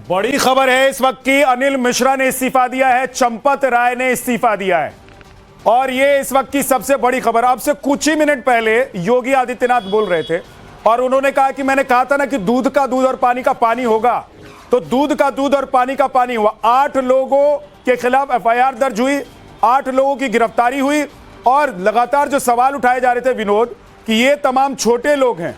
बड़ी खबर है इस वक्त की, अनिल मिश्रा ने इस्तीफा दिया है, चंपत राय ने इस्तीफा दिया है। और ये इस वक्त की सबसे बड़ी खबर। अब से कुछ ही मिनट पहले योगी आदित्यनाथ बोल रहे थे और उन्होंने कहा कि मैंने कहा था ना कि दूध का दूध और पानी का पानी होगा, तो दूध का दूध और पानी का पानी हुआ। 8 लोगों के खिलाफ एफआईआर दर्ज हुई, 8 लोगों की गिरफ्तारी हुई। और लगातार जो सवाल उठाए जा रहे थे विनोद, कि ये तमाम छोटे लोग हैं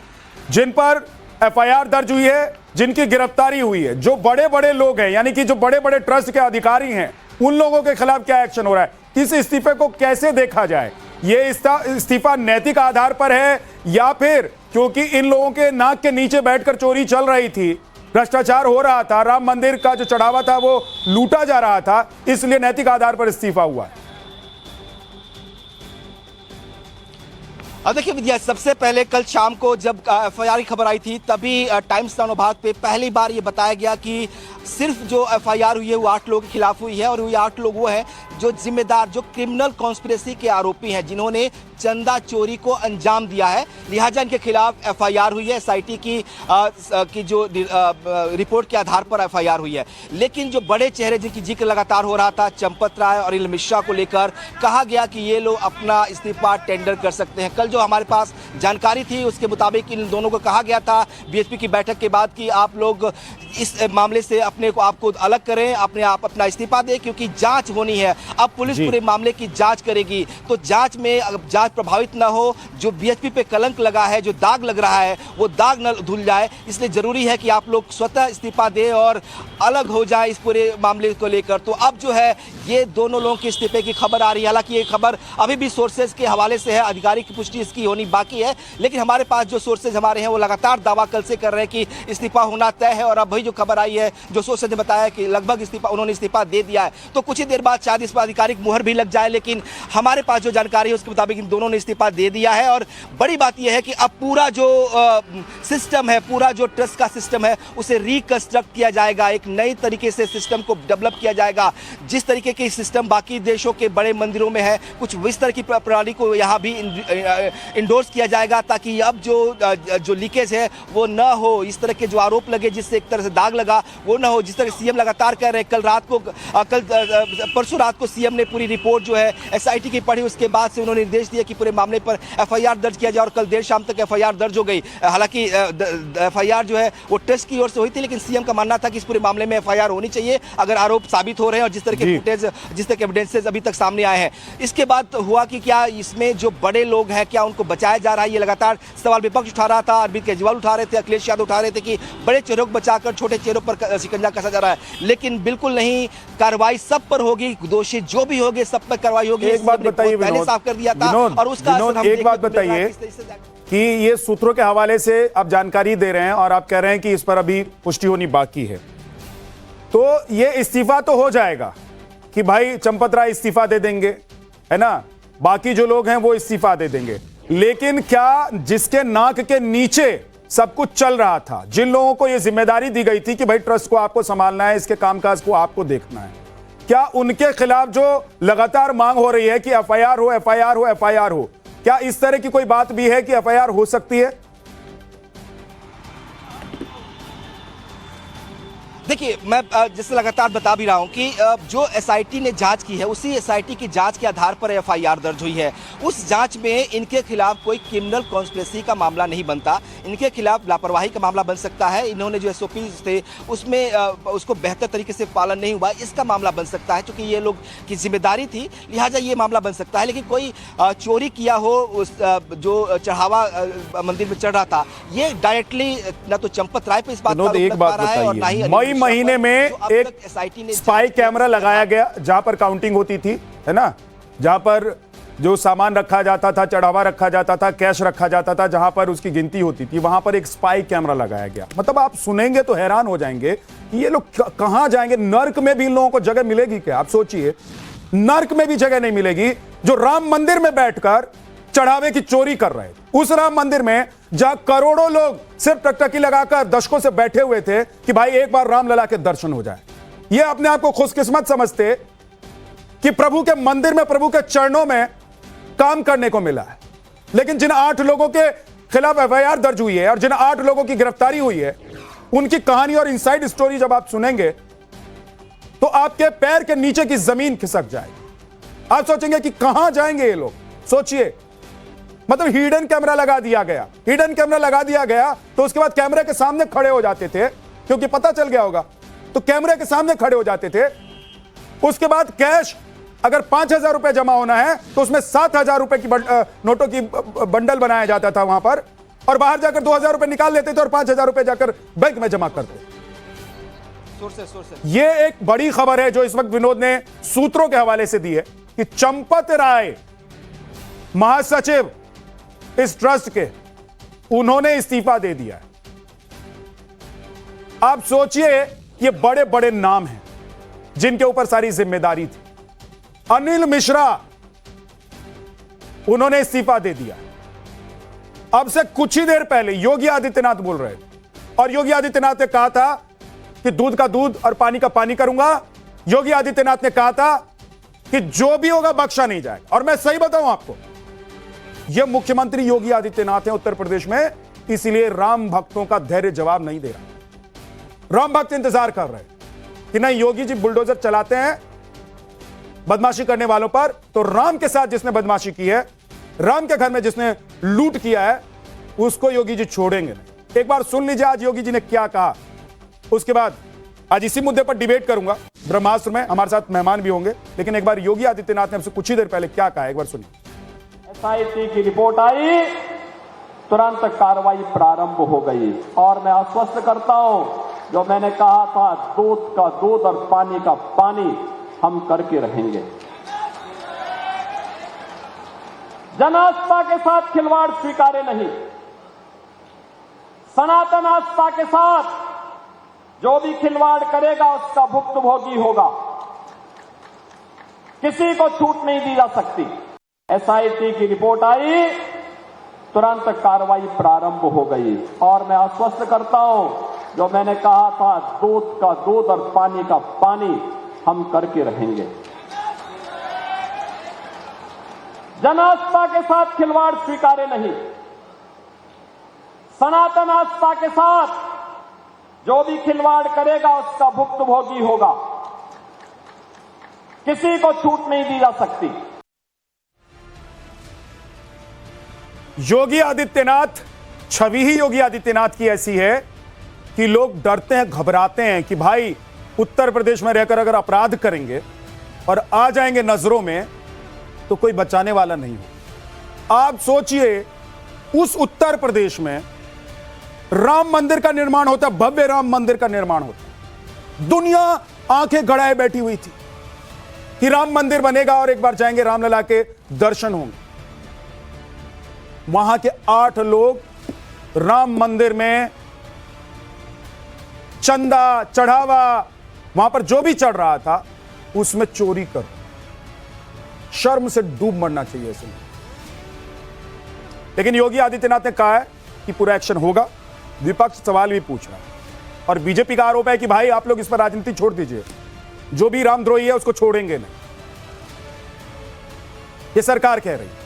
जिन पर एफआईआर दर्ज हुई है, जिनकी गिरफ्तारी हुई है, जो बड़े बड़े लोग हैं, यानी कि जो बड़े बड़े ट्रस्ट के अधिकारी हैं, उन लोगों के खिलाफ क्या एक्शन हो रहा है, इस इस्तीफे को कैसे देखा जाए? ये इस्तीफा नैतिक आधार पर है या फिर क्योंकि इन लोगों के नाक के नीचे बैठकर चोरी चल रही थी, भ्रष्टाचार हो रहा था, राम मंदिर का जो चढ़ावा था वो लूटा जा रहा था, इसलिए नैतिक आधार पर इस्तीफा हुआ है? अब देखिए विद्या, सबसे पहले कल शाम को जब एफआईआर की खबर आई थी तभी टाइम्स इस्लामाबाद पे पहली बार ये बताया गया कि सिर्फ जो एफआईआर हुई है वो 8 लोगों के खिलाफ हुई है। और ये 8 लोग वो हैं जो जिम्मेदार, जो क्रिमिनल कॉन्स्पिरेसी के आरोपी हैं, जिन्होंने चंदा चोरी को अंजाम दिया है, लिहाजा इनके खिलाफ एफआईआर हुई है। एसआईटी की जो रिपोर्ट के आधार पर एफआईआर हुई है। लेकिन जो बड़े चेहरे जिनकी जिक्र लगातार हो रहा था, चंपत राय और अनिल मिश्रा को लेकर कहा गया कि ये लोग अपना इस्तीफा टेंडर कर सकते हैं। कल जो हमारे पास जानकारी थी उसके मुताबिक इन दोनों को कहा गया था बीएसपी की बैठक के बाद कि आप लोग इस मामले से अपने को आपको अलग करें, अपना इस्तीफा दें, क्योंकि जांच होनी है। अब पुलिस पूरे मामले की जांच करेगी, तो जांच में जांच प्रभावित ना हो, जो बीएसपी पे कलंक लगा है, जो दाग लग रहा है, वो दाग न धुल जाए, इसलिए जरूरी है कि आप लोग स्वतः इस्तीफा दें और अलग हो जाए इस पूरे मामले को लेकर। तो अब जो है ये दोनों लोगों के इस्तीफे की खबर आ रही है। हालांकि ये खबर अभी भी सोर्सेज के हवाले से है, आधिकारिक की पुष्टि इसकी होनी बाकी है, लेकिन हमारे पास जो सोर्सेज हमारे हैं वो लगातार दावा कल से कर रहे हैं कि इस्तीफा होना तय है। और अब जो खबर आई है, जो सोर्सेज ने बताया कि लगभग उन्होंने इस्तीफा दे दिया है, तो कुछ ही देर बाद शायद इस पर आधिकारिक मुहर भी लग जाए। लेकिन हमारे पास जो जानकारी है उसके मुताबिक इन दोनों ने इस्तीफा दे दिया है। और बड़ी बात यह है कि अब पूरा जो सिस्टम है, पूरा जो ट्रस्ट का सिस्टम है, उसे रिकंस्ट्रक्ट किया जाएगा, एक नई तरीके से सिस्टम को डेवलप किया जाएगा। जिस तरीके के सिस्टम बाकी देशों के बड़े मंदिरों में है, कुछ इस तरह की प्रणाली को यहाँ भी इंडोर्स किया जाएगा, ताकि अब जो लीकेज है वो न हो, इस तरह के जो आरोप लगे जिससे एक तरह से दाग लगा वो न हो। जिस तरह सीएम लगातार कह रहे हैं, परसों रात को सीएम ने पूरी रिपोर्ट जो है एसआईटी की पढ़ी, उसके बाद से उन्होंने निर्देश दिया कि पूरे मामले पर एफआईआर दर्ज किया जाए और कल देर शाम तक एफआईआर दर्ज हो गई। हालांकि एफआईआर जो है वो ट्रस्ट की ओर से हुई थी, लेकिन सीएम का मानना था कि इस पूरे मामले में एफआईआर होनी चाहिए अगर आरोप साबित हो रहे हैं और जिस तरह के फुटेज, जिस तरह के एविडेंसेस अभी तक सामने आए हैं। इसके बाद हुआ कि क्या इसमें जो बड़े लोग हैं क्या उनको बचाया जा रहा है, ये लगातार सवाल विपक्ष उठा रहा था, अरविंद केजरीवाल उठा रहे थे, अखिलेश यादव उठा रहे थे कि बड़े चेहरों को बचाकर छोटे चेहरों पर शिकंजा कसा जा रहा है। लेकिन बिल्कुल नहीं, कार्रवाई सब पर होगी, दोषी जो भी होंगे सब पर कार्रवाई होगी। एक बात बताइए, पहले साफ कर दिया था और उसका एक बात बताइए कि ये सूत्रों के हवाले से आप जानकारी दे रहे हैं और आप कह रहे हैं कि इस पर अभी पुष्टि होनी बाकी है, तो ये इस्तीफा तो हो जाएगा कि भाई चंपत राय इस्तीफा दे देंगे, है ना, बाकी जो लोग हैं वो इस्तीफा दे देंगे, लेकिन क्या जिसके नाक के नीचे सब कुछ चल रहा था, जिन लोगों को यह जिम्मेदारी दी गई थी कि भाई ट्रस्ट को आपको संभालना है, इसके कामकाज को आपको देखना है, क्या उनके खिलाफ जो लगातार मांग हो रही है कि एफआईआर हो, एफआईआर हो, एफआईआर हो, क्या इस तरह की कोई बात भी है कि एफआईआर हो सकती है? देखिए, मैं जैसे लगातार बता भी रहा हूं कि जो एसआईटी ने जांच की है, उसी एसआईटी की जांच के आधार पर एफआईआर दर्ज हुई है। उस जांच में इनके खिलाफ कोई क्रिमिनल कॉन्स्पिरेसी का मामला नहीं बनता, इनके खिलाफ लापरवाही का मामला बन सकता है। इन्होंने जो एसओपी थे उसमें उसको बेहतर तरीके से पालन नहीं हुआ, इसका मामला बन सकता है। क्योंकि ये लोग की जिम्मेदारी थी, लिहाजा ये मामला बन सकता है। लेकिन कोई चोरी किया हो, उस जो चढ़ावा मंदिर में चढ़ रहा था, ये डायरेक्टली ना तो चंपत राय पे इस बात का एक बात है और ना ही मई महीने में एक स्पाई कैमरा लगाया गया जहां पर काउंटिंग होती थी, है ना, जहां पर जो सामान रखा जाता था, चढ़ावा रखा जाता था, कैश रखा जाता था, जहां पर उसकी गिनती होती थी, वहां पर एक स्पाई कैमरा लगाया गया। मतलब आप सुनेंगे तो हैरान हो जाएंगे कि ये लोग कहां जाएंगे, नर्क में भी इन लोगों को जगह मिलेगी क्या? आप सोचिए, नर्क में भी जगह नहीं मिलेगी। जो राम मंदिर में बैठकर चढ़ावे की चोरी कर रहे थे, उस राम मंदिर में जहां करोड़ों लोग सिर्फ टकटकी लगाकर दशकों से बैठे हुए थे कि भाई एक बार रामलला के दर्शन हो जाए, ये अपने आप को खुशकिस्मत समझते कि प्रभु के मंदिर में, प्रभु के चरणों में काम करने को मिला है। लेकिन जिन 8 लोगों के खिलाफ एफआईआर दर्ज हुई है और जिन 8 लोगों की गिरफ्तारी हुई है, उनकी कहानी और इनसाइड स्टोरी जब आप सुनेंगे तो आपके पैर के नीचे की जमीन खिसक जाएगी। आप सोचेंगे कि कहां जाएंगे ये लोग। सोचिए, मतलब हिडन कैमरा लगा दिया गया। हिडन कैमरा लगा दिया गया तो उसके बाद कैमरे के सामने खड़े हो जाते थे, क्योंकि पता चल गया होगा, तो कैमरे के सामने खड़े हो जाते थे। उसके बाद कैश अगर 5,000 रुपए जमा होना है तो उसमें 7,000 रुपए की नोटों की बंडल बनाया जाता था वहां पर, और बाहर जाकर 2,000 रुपए निकाल लेते थे और 5,000 रुपए जाकर बैंक में जमा करते। यह एक बड़ी खबर है जो इस वक्त विनोद ने सूत्रों के हवाले से दी है कि चंपत राय, महासचिव इस ट्रस्ट के, उन्होंने इस्तीफा दे दिया है। आप सोचिए, ये बड़े बड़े नाम हैं जिनके ऊपर सारी जिम्मेदारी थी। अनिल मिश्रा, उन्होंने इस्तीफा दे दिया। अब से कुछ ही देर पहले योगी आदित्यनाथ बोल रहे थे, और योगी आदित्यनाथ ने कहा था कि दूध का दूध और पानी का पानी करूंगा। योगी आदित्यनाथ ने कहा था कि जो भी होगा बख्शा नहीं जाएगा। और मैं सही बताऊं आपको, यह मुख्यमंत्री योगी आदित्यनाथ है उत्तर प्रदेश में, इसलिए राम भक्तों का धैर्य जवाब नहीं दे रहा। राम भक्त इंतजार कर रहे हैं कि नहीं, योगी जी बुलडोजर चलाते हैं बदमाशी करने वालों पर, तो राम के साथ जिसने बदमाशी की है, राम के घर में जिसने लूट किया है, उसको योगी जी छोड़ेंगे नहीं। एक बार सुन लीजिए आज योगी जी ने क्या कहा। उसके बाद आज इसी मुद्दे पर डिबेट करूंगा ब्रह्मास्त्र में, हमारे साथ मेहमान भी होंगे। लेकिन एक बार योगी आदित्यनाथ ने हमसे कुछ ही देर पहले क्या कहा, एक बार सुनिए। SIT की रिपोर्ट आई, तुरंत कार्रवाई प्रारंभ हो गई, और मैं आश्वस्त करता हूं, जो मैंने कहा था दूध का दूध और पानी का पानी हम करके रहेंगे। जन आस्था के साथ खिलवाड़ स्वीकार्य नहीं। सनातन आस्था के साथ जो भी खिलवाड़ करेगा उसका भुक्तभोगी होगा। किसी को छूट नहीं दी जा सकती। SIT की रिपोर्ट आई, तुरंत कार्रवाई प्रारंभ हो गई, और मैं आश्वस्त करता हूं, जो मैंने कहा था दूध का दूध और पानी का पानी हम करके रहेंगे। जन आस्था के साथ खिलवाड़ स्वीकार्य नहीं। सनातन आस्था के साथ जो भी खिलवाड़ करेगा उसका भुक्तभोगी होगा। किसी को छूट नहीं दी जा सकती। योगी आदित्यनाथ, छवि ही योगी आदित्यनाथ की ऐसी है कि लोग डरते हैं, घबराते हैं कि भाई उत्तर प्रदेश में रहकर अगर अपराध करेंगे और आ जाएंगे नजरों में तो कोई बचाने वाला नहीं हो। आप सोचिए, उस उत्तर प्रदेश में राम मंदिर का निर्माण होता, भव्य राम मंदिर का निर्माण होता, दुनिया आंखें गड़ाए बैठी हुई थी कि राम मंदिर बनेगा और एक बार जाएंगे रामलला के दर्शन होंगे। वहां के 8 लोग राम मंदिर में चंदा चढ़ावा, वहां पर जो भी चढ़ रहा था उसमें चोरी कर, शर्म से डूब मरना चाहिए ऐसे। लेकिन योगी आदित्यनाथ ने कहा है कि पूरा एक्शन होगा। विपक्ष सवाल भी पूछ रहा है, और बीजेपी का आरोप है कि भाई आप लोग इस पर राजनीति छोड़ दीजिए, जो भी रामद्रोही है उसको छोड़ेंगे नहीं, ये सरकार कह रही है।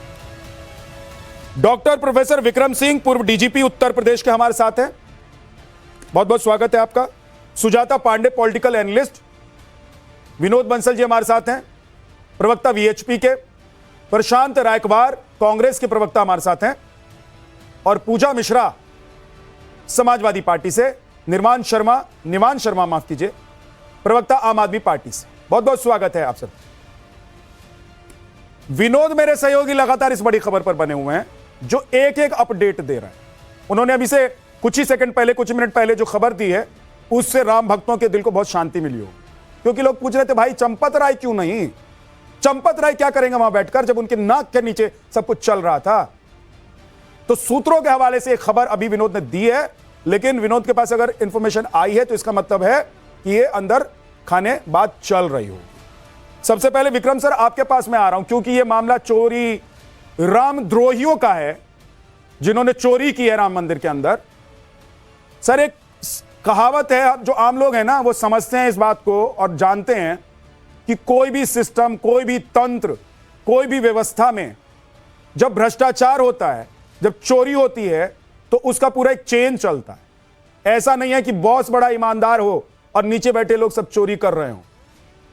डॉक्टर प्रोफेसर विक्रम सिंह, पूर्व डीजीपी उत्तर प्रदेश के हमारे साथ हैं, बहुत बहुत स्वागत है आपका। Sujata Pandey, political analyst. विनोद बंसल जी हमारे साथ हैं, प्रवक्ता वीएचपी के। प्रशांत रायकवार, कांग्रेस के प्रवक्ता हमारे साथ हैं, और पूजा मिश्रा, समाजवादी पार्टी से। निवान शर्मा माफ कीजिए, प्रवक्ता आम आदमी पार्टी से। बहुत बहुत स्वागत है आप सब। विनोद मेरे सहयोगी लगातार इस बड़ी खबर पर बने हुए हैं, जो एक एक अपडेट दे रहे हैं। उन्होंने अभी से कुछ ही सेकंड पहले, कुछ मिनट पहले जो खबर दी है, उससे राम भक्तों के दिल को बहुत शांति मिली हो, क्योंकि लोग पूछ रहे थे भाई चंपत राय क्यों नहीं, चंपत राय क्या करेंगे वहां बैठकर जब उनके नाक के नीचे सब कुछ चल रहा था। तो सूत्रों के हवाले से एक खबर अभी विनोद ने दी है, लेकिन विनोद के पास अगर इंफॉर्मेशन आई है तो इसका मतलब है कि ये अंदर खाने बात चल रही हो। सबसे पहले विक्रम सर आपके पास मैं आ रहा हूं, क्योंकि यह मामला चोरी रामद्रोहियों का है, जिन्होंने चोरी की है राम मंदिर के अंदर। सर एक कहावत है, जो आम लोग हैं ना वो समझते हैं इस बात को और जानते हैं कि कोई भी सिस्टम, कोई भी तंत्र, कोई भी व्यवस्था में जब भ्रष्टाचार होता है, जब चोरी होती है, तो उसका पूरा एक चेन चलता है, ऐसा नहीं है कि बॉस बड़ा ईमानदार हो और नीचे बैठे लोग सब चोरी कर रहे हो,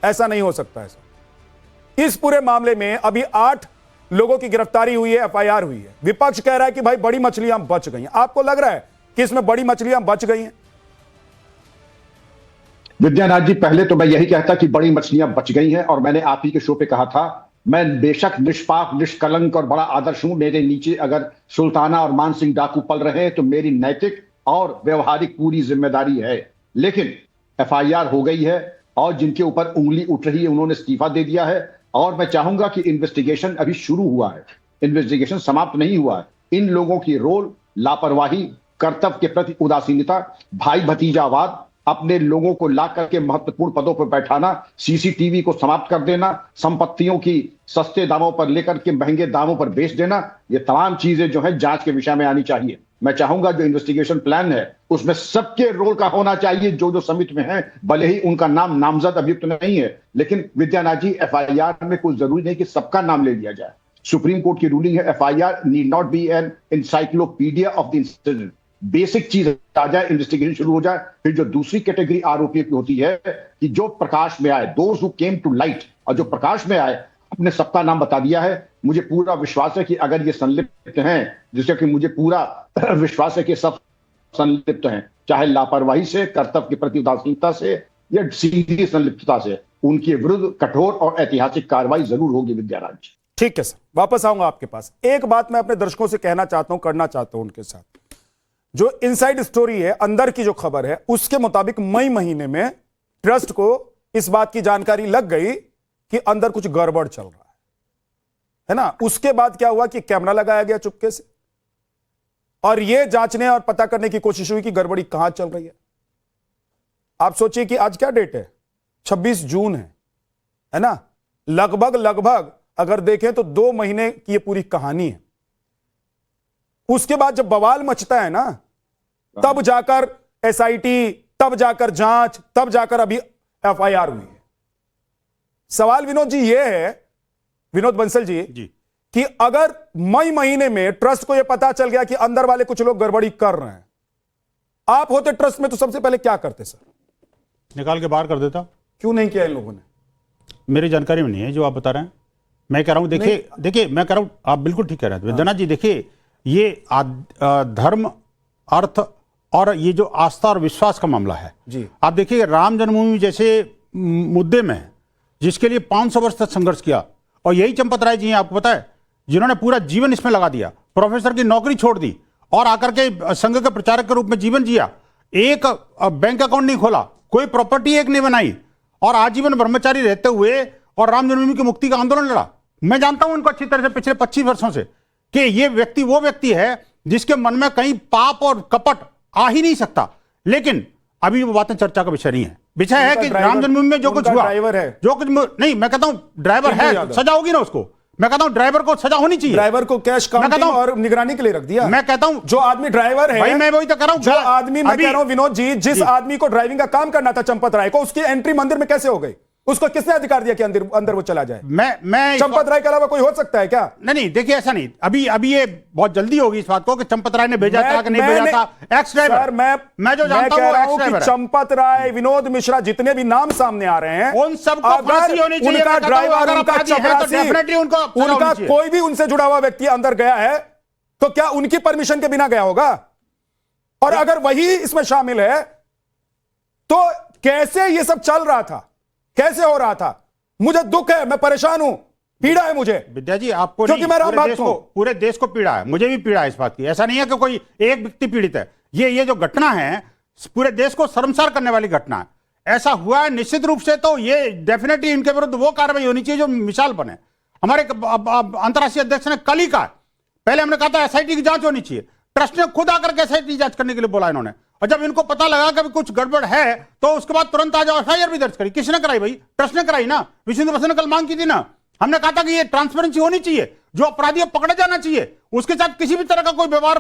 ऐसा नहीं हो सकता। ऐसा इस पूरे मामले में अभी 8 लोगों की गिरफ्तारी हुई है, एफआईआर हुई है। विपक्ष कह रहा है कि भाई बड़ी मछलियां बच गई हैं। आपको लग रहा है कि इसमें बड़ी मछलियां बच गई हैं? विद्यानाथ जी, पहले तो मैं यही कहता कि बड़ी मछलियां बच गई हैं, और मैंने आप ही के शो पे कहा था, मैं बेशक निष्पाप, निष्कलंक और बड़ा आदर्श हूं। मेरे नीचे अगर सुल्ताना और मान सिंह डाकू पल रहे हैं तो मेरी नैतिक और व्यवहारिक पूरी जिम्मेदारी है। लेकिन एफआईआर हो गई है और जिनके ऊपर उंगली उठ रही है उन्होंने इस्तीफा दे दिया है, और मैं चाहूंगा कि इन्वेस्टिगेशन अभी शुरू हुआ है, इन्वेस्टिगेशन समाप्त नहीं हुआ है। इन लोगों की रोल लापरवाही, कर्तव्य के प्रति उदासीनता, भाई भतीजावाद, अपने लोगों को ला करके महत्वपूर्ण पदों पर बैठाना, सीसीटीवी को समाप्त कर देना, संपत्तियों की सस्ते दामों पर लेकर के महंगे दामों पर बेच देना, ये तमाम चीजें जो है जांच के विषय में आनी चाहिए। मैं चाहूंगा जो इन्वेस्टिगेशन प्लान है उसमें सबके रोल का होना चाहिए, जो समिति में है, भले ही उनका नाम नामजद अभियुक्त नहीं है, लेकिन विद्यानाथ जी एफआईआर में कोई जरूरी नहीं कि सबका नाम ले लिया जाए। सुप्रीम कोर्ट की रूलिंग है, FIR need not be an encyclopedia of the incident. Basic चीज आ जाए, इन्वेस्टिगेशन शुरू हो जाए। फिर जो दूसरी कैटेगरी आरोपियों की होती है कि जो प्रकाश में आए, those who came to light, और जो प्रकाश में आए अपने सबका नाम बता दिया है। मुझे पूरा विश्वास है कि अगर ये संलिप्त हैं, जिससे कि मुझे पूरा विश्वास है कि सब संलिप्त हैं, चाहे लापरवाही से, कर्तव्य के प्रति उदासीनता से या सीधी संलिप्तता से, उनके विरुद्ध कठोर और ऐतिहासिक कार्रवाई जरूर होगी। विद्याराज जी, ठीक है सर, वापस आऊंगा आपके पास। एक बात मैं अपने दर्शकों से कहना चाहता हूं, करना चाहता हूं उनके साथ। जो इनसाइड स्टोरी है, अंदर की जो खबर है, उसके मुताबिक मई महीने में ट्रस्ट को इस बात की जानकारी लग गई कि अंदर कुछ गड़बड़ चल रहा है ना। उसके बाद क्या हुआ कि कैमरा लगाया गया चुपके से, और यह जांचने और पता करने की कोशिश हुई कि गड़बड़ी कहां चल रही है। आप सोचिए कि आज क्या डेट है, 26 जून है ना। लगभग अगर देखें तो 2 महीने की यह पूरी कहानी है। उसके बाद जब बवाल मचता है ना, तब जाकर एसआईटी, तब जाकर जांच, तब जाकर अभी एफआईआर हुई है। सवाल विनोद जी ये है, विनोद बंसल जी, कि अगर मई महीने में ट्रस्ट को यह पता चल गया कि अंदर वाले कुछ लोग गड़बड़ी कर रहे हैं, आप होते ट्रस्ट में तो सबसे पहले क्या करते सर? निकाल के बाहर कर देता। क्यों नहीं किया इन लोगों ने? मेरी जानकारी में नहीं है जो आप बता रहे हैं। मैं कह रहा हूं, देखिए मैं कह रहा हूं, आप बिल्कुल ठीक कह रहे हैं विद्यानाथ जी। देखिए ये धर्म, अर्थ और ये जो आस्था और विश्वास का मामला है जी। आप देखिए राम जन्मभूमि जैसे मुद्दे में, जिसके लिए 500 वर्ष तक संघर्ष किया, और यही चंपत राय जी हैं, आपको पता है, जिन्होंने पूरा जीवन इसमें लगा दिया, प्रोफेसर की नौकरी छोड़ दी और आकर के संघ के प्रचारक के रूप में जीवन जिया, एक बैंक अकाउंट नहीं खोला, कोई प्रॉपर्टी एक नहीं बनाई, और आजीवन ब्रह्मचारी रहते हुए और राम जन्मभूमि की मुक्ति का आंदोलन लड़ा। मैं जानता हूं उनको अच्छी तरह से पिछले 25 वर्षों से कि ये व्यक्ति वो व्यक्ति है जिसके मन में कहीं पाप और कपट आ ही नहीं सकता। लेकिन अभी वो बातें चर्चा का विषय नहीं है। विषय है कि राम जन्मभूमि में जो कुछ हुआ, ड्राइवर है, जो कुछ नहीं, मैं कहता हूं ड्राइवर है, सजा होगी ना उसको। मैं कहता हूं ड्राइवर को सजा होनी चाहिए। ड्राइवर को कैश काउंटिंग और निगरानी के लिए रख दिया। मैं कहता हूं जो आदमी ड्राइवर है, भाई मैं वही तो कह रहा हूं, जो आदमी, मैं कह रहा हूं विनोद जी, जिस आदमी को ड्राइविंग का काम करना था चंपत राय को, उसकी एंट्री मंदिर में कैसे हो गई? उसको किसने अधिकार दिया कि अंदर वो चला जाए? मैं चंपत राय के अलावा कोई हो सकता है क्या? नहीं, देखिए ऐसा नहीं। अभी ये बहुत जल्दी होगी इस बात को कि चंपत राय ने भेजा था कि नहीं भेजा था। एक्स ड्राइवर, मैं जो जानता हूं एक्स ड्राइवर है। चंपत राय, विनोद मिश्रा, जितने भी नाम सामने आ रहे हैं, उन सबको फांसी होनी चाहिए। उनका ड्राइवर, उनका चपरासी, उनका कोई भी उनसे जुड़ा हुआ व्यक्ति अंदर गया है तो क्या उनकी परमिशन के बिना गया होगा? और अगर वही इसमें शामिल है तो कैसे ये सब चल रहा था, कैसे हो रहा था? मुझे दुख है, मैं परेशान हूं, पीड़ा है मुझे। विद्या जी आपको क्योंकि मैं राम भक्त हूं। पूरे देश को पीड़ा है, मुझे भी पीड़ा है इस बात की। ऐसा नहीं है कि कोई एक व्यक्ति पीड़ित है। ये जो घटना है पूरे देश को शर्मसार करने वाली घटना है। ऐसा हुआ है निश्चित रूप से, तो ये डेफिनेटली इनके विरुद्ध वो कार्रवाई होनी चाहिए जो मिसाल बने। हमारे अंतर्राष्ट्रीय अध्यक्ष ने कल ही कहा, पहले हमने कहा था एसआईटी की जांच होनी चाहिए, ट्रस्ट ने खुद आकर के एसआईटी जांच करने के लिए बोला इन्होंने। और जब इनको पता लगा कि कुछ गड़बड़ है तो उसके बाद तुरंत आ जाओ एफआईआर भी दर्ज करी। किसने कराई भाई? ट्रस्ट ने कराई ना। विश्व हिंदू ने कल मांग की थी ना, हमने कहा था कि ये ट्रांसपेरेंसी होनी चाहिए, जो अपराधी पकड़े जाना चाहिए, उसके साथ किसी भी तरह का कोई व्यवहार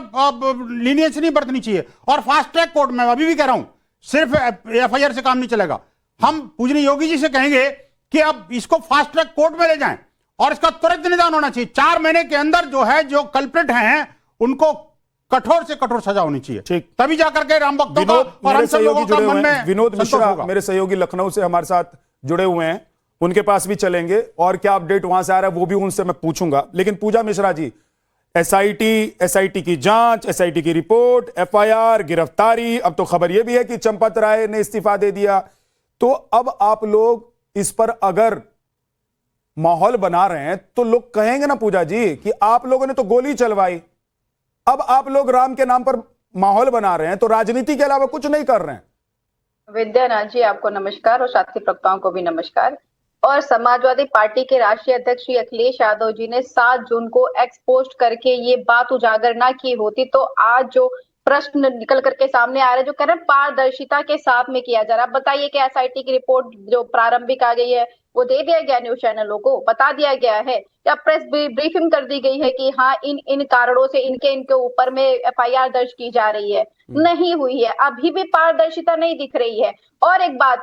लीनियंस नहीं बरतनी चाहिए। और फास्ट ट्रैक कोर्ट में अभी भी कह रहा हूं, सिर्फ एफआईआर से काम नहीं चलेगा। हम पूजनीय योगी जी से कहेंगे कि अब इसको फास्ट ट्रैक कोर्ट में ले जाएं और इसका त्वरित निदान होना चाहिए। 4 महीने के अंदर जो कल्प्रिट हैं उनको कठोर से कठोर सजा होनी चाहिए, ठीक। तभी जाकर के राम भक्तों का विनोद और मेरे हम सब लोगों सहयोगी का जुड़े मन हुए हैं, में विनोद संतोष मिश्रा होगा। मेरे सहयोगी लखनऊ से हमारे साथ जुड़े हुए हैं, उनके पास भी चलेंगे और क्या अपडेट वहां से आ रहा है वो भी उनसे मैं पूछूंगा। लेकिन पूजा मिश्रा जी, एसआईटी की जांच, एसआईटी की रिपोर्ट, एफआईआर, गिरफ्तारी, अब तो खबर यह भी है कि चंपत राय ने इस्तीफा दे दिया। तो अब आप लोग इस पर अगर माहौल बना रहे हैं तो लोग कहेंगे ना पूजा जी कि आप लोगों ने तो गोली चलवाई, अब आप लोग राम के नाम पर माहौल बना रहे हैं तो राजनीति के अलावा कुछ नहीं कर रहे हैं। विद्यानाथ जी, आपको नमस्कार और साथी प्रवक्ताओं को भी नमस्कार। और समाजवादी पार्टी के राष्ट्रीय अध्यक्ष श्री अखिलेश यादव जी ने 7 जून को एक्स पोस्ट करके ये बात उजागर ना की होती तो आज जो प्रश्न निकल करके सामने आ रहे हैं, जो कह रहे हैं पारदर्शिता के साथ में किया जा रहा है। अब बताइए कि एसआईटी की रिपोर्ट जो प्रारंभिक आ गई है वो दे दिया गया न्यूज चैनलों को, बता दिया गया है या प्रेस ब्रीफिंग कर दी गई है कि हाँ इन कारणों से इनके ऊपर में एफआईआर दर्ज की जा रही है? नहीं हुई है, अभी भी पारदर्शिता नहीं दिख रही है। और एक बात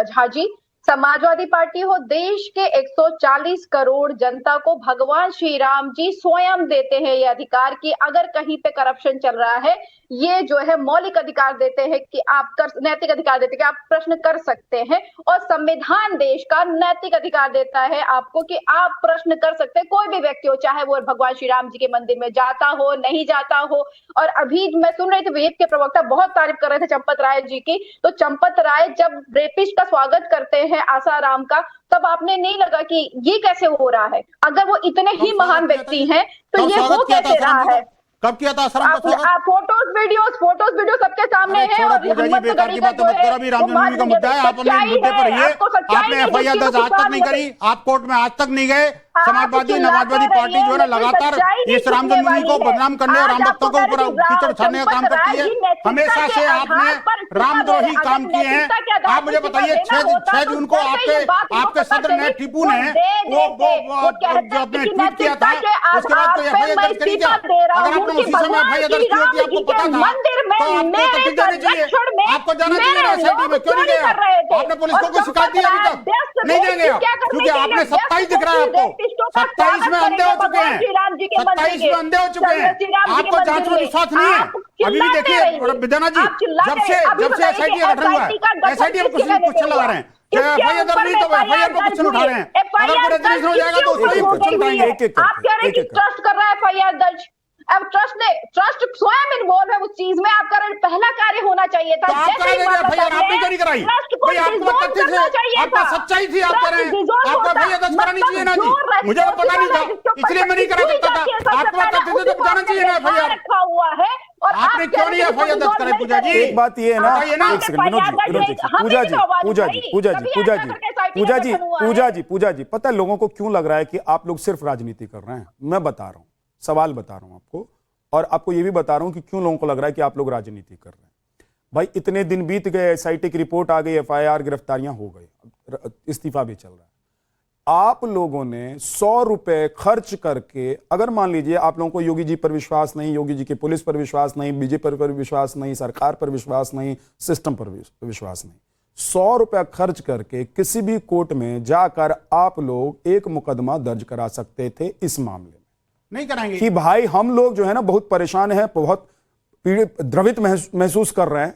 झा जी, समाजवादी पार्टी हो देश के 140 करोड़ जनता को भगवान श्री राम जी स्वयं देते हैं ये अधिकार कि अगर कहीं पे करप्शन चल रहा है, ये जो है मौलिक अधिकार देते हैं कि आप नैतिक अधिकार देते हैं कि आप प्रश्न कर सकते हैं। और संविधान देश का नैतिक अधिकार देता है आपको कि आप प्रश्न कर सकते हैं, कोई भी व्यक्ति हो, चाहे वो भगवान श्री राम जी के मंदिर में जाता हो, नहीं जाता हो। और अभी मैं सुन रही थी विहिप के प्रवक्ता बहुत तारीफ कर रहे थे चंपत राय जी की, तो चंपत राय जब रेपिस्ट का स्वागत करते हैं आसाराम का, तब आपने नहीं लगा कि ये कैसे हो रहा है? अगर वो इतने ही महान व्यक्ति हैं तो ये हो कैसे रहा है? कब किया था आसाराम का स्वागत? आप फोटोज वीडियो सबके सामने है। और पूजा जी बेकार की बात मत करो, अभी रामजन्मभूमि का मुद्दा है, आप अपने मुद्दे पर रहिए। आपने एफआईआर दर्ज आज तक नहीं करी, आप कोर्ट में आज तक नहीं गए। समाजवादी नमाजवादी पार्टी जो है ना लगातार इस राम जन्मभूमि को बदनाम करने और राम भक्तों के ऊपर कीचड़ छाड़ने का काम करती है। हमेशा से आपने रामद्रोही काम किए हैं। आप मुझे बताइए 6 जून को आपके सदर ने टीपू ने वो जो आपने ट्वीट किया था उसके बाद कोई एफआईआर दर्ज करी क्या? अगर आपने उसी समय एफआईआर दर्ज की होती, आपको पता था तो आपको तकलीफ देनी चाहिए, आपको जाना चाहिए एसआईटी में, क्यों नहीं गया? आपने पुलिस को कोई शिकायत दी अभी तक? नहीं देंगे आप, क्योंकि आपने 27 दिख रहा है आपको, 27 में अंधे हो चुके हैं, 27 में अंधे हो चुके हैं, आपको जांच में विश्वास नहीं है। अभी भी देखिए विद्यानाथ जी, जब से एसआईटी का गठन हुआ है, एसआईटी में क्वेश्चन लगा रहे हैं, एफआईआर दर्ज नहीं तो एफआईआर पर क्वेश्चन उठा रहे हैं, अगर पूरे देश में हो जाएगा तो उसमें क्वेश्चन उठाएंगे। आप कह रहे हैं कि ट्रस्ट कर रहा है एफआईआर दर्ज, अब ट्रस्ट स्वयं इन्वॉल्व है उस चीज में, आपका पहला कार्य होना चाहिए था। तो आप करा देंगे एफआईआर, आपने क्यों नहीं कराई? भाई आपको तथ्य से, आपका सच्चाई थी, आप कह रहे हैं आपका एफआईआर दर्ज करानी चाहिए ना जी, मुझे तो पता नहीं था इसलिए मैं नहीं करा सकता था। आपको तथ्य से तो बताना चाहिए ना एफआईआर, रखा हुआ है। और आपने क्यों नहीं एफआईआर दर्ज कराई? पूजा जी एक बात ये है ना, एक सेकंड पूजा जी, पता है लोगों को क्यों लग रहा है कि आप लोग सिर्फ राजनीति कर रहे हैं? मैं बता रहा हूं, सवाल बता रहा हूं आपको, और आपको यह भी बता रहा हूं कि क्यों लोगों को लग रहा है कि आप लोग राजनीति कर रहे हैं। भाई इतने दिन बीत गए, एसआईटी की रिपोर्ट आ गई, एफआईआर, गिरफ्तारियां हो गई, इस्तीफा भी चल रहा है। आप लोगों ने 100 रुपए खर्च करके, अगर मान लीजिए आप लोगों को योगी जी पर विश्वास नहीं, योगी जी की पुलिस पर विश्वास नहीं, बीजेपी पर विश्वास नहीं, सरकार पर विश्वास नहीं, सिस्टम पर विश्वास नहीं, 100 रुपया खर्च करके किसी भी कोर्ट में जाकर आप लोग एक मुकदमा दर्ज करा सकते थे इस मामले में। नहीं कराएंगे कि भाई हम लोग जो है ना बहुत परेशान हैं, बहुत पीड़ित द्रवित महसूस कर रहे हैं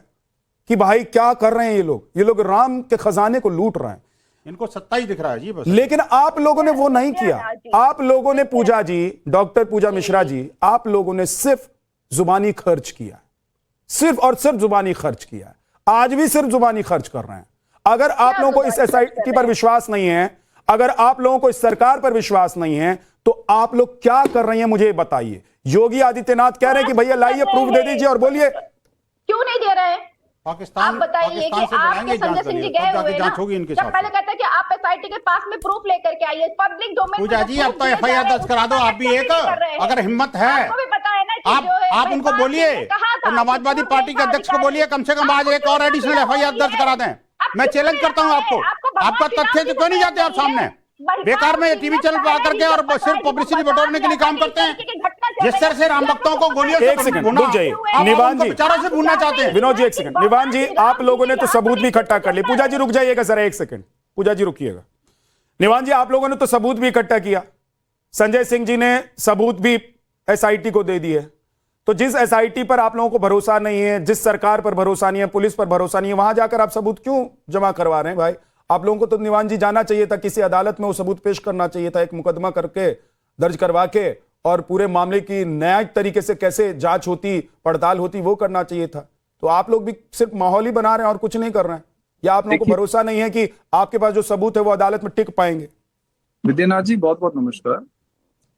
कि भाई क्या कर रहे हैं ये लोग राम के खजाने को लूट रहे हैं, इनको सत्ता ही दिख रहा है जी बस। लेकिन आप लोगों ने वो नहीं किया। आप लोगों ने, पूजा जी, डॉक्टर पूजा मिश्रा जी, आप लोगों ने सिर्फ जुबानी खर्च किया, सिर्फ और सिर्फ जुबानी खर्च किया, आज भी सिर्फ जुबानी खर्च कर रहे हैं। अगर आप लोगों को इस एसआईटी पर विश्वास नहीं है, अगर आप लोगों को इस सरकार पर विश्वास नहीं है, तो आप लोग क्या कर रहे हैं मुझे बताइए। योगी आदित्यनाथ कह रहे हैं कि भैया लाइए प्रूफ दे दीजिए, और बोलिए क्यों नहीं दे रहे हैं? पाकिस्तान, आप बताइए कि आपके संजय सिंह जी गए हुए ना, जब पहले कहते हैं कि आप एसआईटी के पास में प्रूफ लेकर के आइए, पब्लिक डोमेन में। पूजा जी अब तो एफआईआर दर्ज करा दो, आप भी एक, अगर हिम्मत है आप उनको बोलिए, और समाजवादी पार्टी के अध्यक्ष को बोलिए कम से कम आज एक और एडिशनल एफआईआर दर्ज करा दें। मैं चैलेंज करता हूं आपको, आपका तथ्य तो क्यों नहीं जाते आप सामने? बेकार में टीवी चैनल पर आकर के और सिर्फ पब्लिसिटी बटोरने के लिए काम करते हैं। जिस तरह से राम भक्तों को गोलियों से, एक सेकंड रुक जाइए निवान जी, विचारों से भूनना चाहते हैं। विनोद जी एक सेकंड, निवान जी आप लोगों ने तो सबूत भी इकट्ठा कर लिए। पूजा जी रुक जाइएगा जरा एक सेकंड, पूजा जी रुकिएगा। निवान जी आप लोगों ने तो सबूत भी इकट्ठा किया, संजय सिंह जी ने सबूत भी एसआईटी को दे दिए, तो जिस एसआईटी पर आप लोगों को भरोसा नहीं है, जिस सरकार पर भरोसा नहीं है, पुलिस पर भरोसा नहीं है, वहां जाकर आप सबूत क्यों जमा करवा रहे हैं भाई? आप लोगों को तो निवान जी जाना चाहिए था, किसी अदालत में वो सबूत पेश करना चाहिए था, एक मुकदमा करके दर्ज करवा के, और पूरे मामले की न्यायिक तरीके से कैसे जांच होती, पड़ताल होती, वो करना चाहिए था। तो आप लोग भी सिर्फ माहौल ही बना रहे हैं और कुछ नहीं कर रहे हैं, या आप लोगों को भरोसा नहीं है कि आपके पास जो सबूत है वो अदालत में टिक पाएंगे? विद्यानाथ जी बहुत बहुत नमस्कार।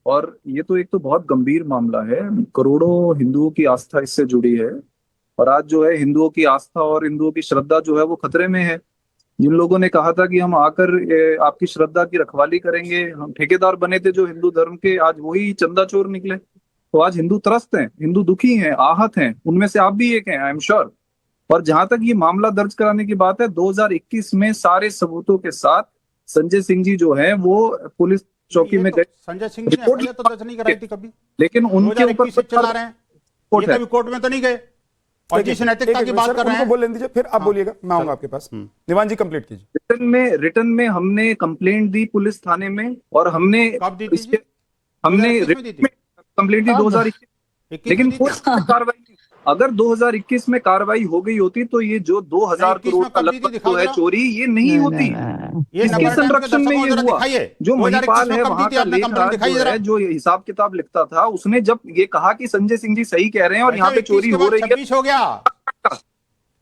और ये तो एक तो बहुत गंभीर मामला है, करोड़ों हिंदुओं की आस्था इससे जुड़ी है, और आज जो है हिंदुओं की आस्था और हिंदुओं की श्रद्धा जो है वो खतरे में है। जिन लोगों ने कहा था कि हम आकर आपकी श्रद्धा की रखवाली करेंगे, हम ठेकेदार बने थे जो हिंदू धर्म के, आज वही चंदा चोर निकले। तो आज हिंदू त्रस्त हैं, हिंदू दुखी हैं, आहत हैं, उनमें से आप भी एक हैं, आई एम श्योर। और जहां तक ये मामला दर्ज कराने की बात है, 2021 में सारे सबूतों के साथ संजय सिंह जी जो है वो पुलिस चौकी में गए। संजय सिंह जी ने तो दर्ज नहीं कराई थी कभी, लेकिन उनके ऊपर चला रहे हैं, ये कभी कोर्ट में तो नहीं गए। और जिस नैतिकता की बात कर रहे हैं, बोल लेने दीजिए, फिर आप बोलिएगा, मैं आऊंगा आपके पास। निवान जी कंप्लीट कीजिए। रिटर्न में हमने कंप्लेंट दी पुलिस थाने में, और हमने कंप्लेंट दी 2021, लेकिन पुलिस कार्रवाई नहीं। अगर 2021 में कार्रवाई हो गई होती तो ये जो 2000 करोड़ का लगभग जो है चोरी, ये नहीं होती। इसके संरक्षण में ये हुआ। जो महिपाल है वहां का लेखा है, जो हिसाब किताब लिखता था, उसने जब ये कहा कि संजय सिंह जी सही कह रहे हैं और यहाँ पे चोरी हो रही है, 26 हो गया,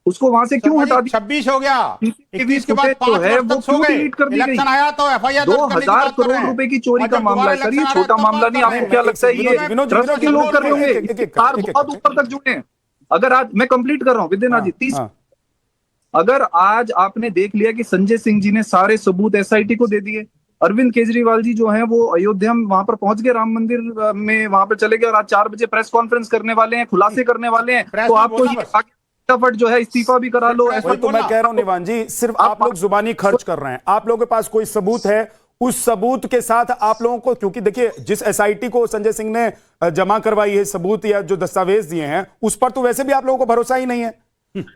उसको वहां से क्यों हटा दिया? 26 हो गया, 21 के बाद 5 है वो क्यों डिलीट कर दी गई? आया तो एफआईआर 2000 करोड़ रुपए की चोरी का मामला है सर, ये छोटा मामला नहीं। आपको क्या लगता है ये ट्रस्ट के लोग कर रहे होंगे? बहुत ऊपर तक जुड़े हैं। अगर आज मैं कंप्लीट कर रहा हूँ विद्यानाथ जी, 30, अगर आज आपने देख लिया कि संजय सिंह जी ने सारे सबूत एसआईटी को दे दिए, अरविंद केजरीवाल जी जो हैं वो अयोध्या में वहां पर पहुंच गए, राम मंदिर में वहां पर चले गए, और आज 4 बजे प्रेस कॉन्फ्रेंस करने वाले हैं, खुलासे करने वाले हैं, तो आपको ये फटाफट जो है इस्तीफा भी करा लो। ऐसा तो मैं कह रहा हूं निवान जी, सिर्फ आप लोग जुबानी खर्च कर रहे हैं। आप लोगों के पास कोई सबूत है, उस सबूत के साथ आप लोगों को, क्योंकि देखिए जिस एसआईटी को संजय सिंह ने जमा करवाई है सबूत या जो दस्तावेज दिए हैं, उस पर तो वैसे भी आप लोगों को भरोसा ही नहीं है।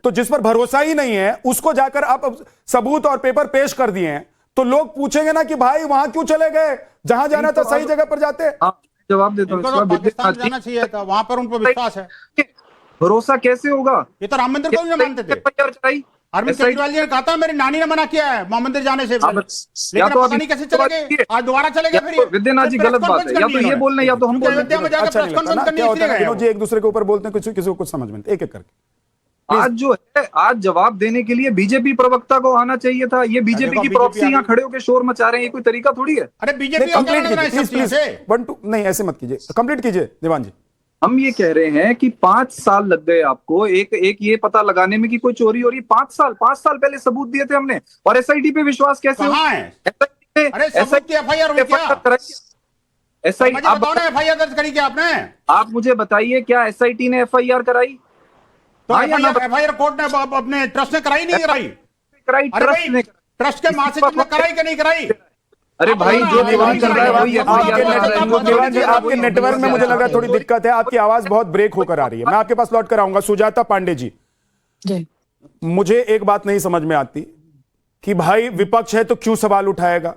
तो जिस पर भरोसा ही नहीं है उसको जाकर आप सबूत और पेपर पेश कर दिए हैं, तो लोग पूछेंगे ना कि भाई वहां क्यों चले गए, जहां जाना था सही जगह पर जाते। जवाब देता हूं, पाकिस्तान जाना चाहिए था, वहां पर उन पर विश्वास है। भरोसा कैसे होगा? ये तो राम मंदिर को नहीं मानते थे। अरविंद केजरीवाल जी ने कहा था मेरी नानी ने मना किया है राम मंदिर जाने से, लेकिन पता नहीं कैसे चले गए, आज दोबारा चले गए। फिर विद्यानाथ जी गलत बात है, या तो ये बोल रहे या तो हम बोल रहे हैं। अच्छा विनोद जी एक दूसरे के ऊपर बोलते हैं, किसी को कुछ समझ में, एक एक करके। आज जो है, आज जवाब देने के लिए बीजेपी प्रवक्ता को आना चाहिए था। ये बीजेपी की प्रॉक्सी यहाँ खड़े होकर शोर मचा रहे हैं, ये कोई तरीका थोड़ी है। अरे बीजेपी कंप्लीट कीजिए प्लीज, 1 2 नहीं ऐसे मत कीजिए, कंप्लीट कीजिए निवान जी। हम ये कह रहे हैं कि 5 साल लग गए आपको एक ये पता लगाने में कि कोई चोरी हो रही। 5 साल पहले सबूत दिए थे हमने, और एसआईटी पे विश्वास कैसे हो? एसआईटी एफआईआर हुई क्या? एसआईटी आप बताओ ना, एफआईआर दर्ज करी क्या आपने? आप मुझे बताइए, क्या एसआईटी ने एफआईआर कराई? तो एफआईआर कोर्ट ने अपने ट्रस्ट ने कराई नहीं कराई? ट्रस्ट के महासचिव ने कराई कि नहीं कराई? अरे भाई जो निवान कर रहा है वही आपके नेटवर्क में मुझे लग रहा है थोड़ी दिक्कत है, आपकी आवाज बहुत ब्रेक होकर आ रही है। मैं आपके पास लौट कर आऊंगा। सुजाता पांडे जी, मुझे एक बात नहीं समझ में आती कि भाई विपक्ष है तो क्यों सवाल उठाएगा?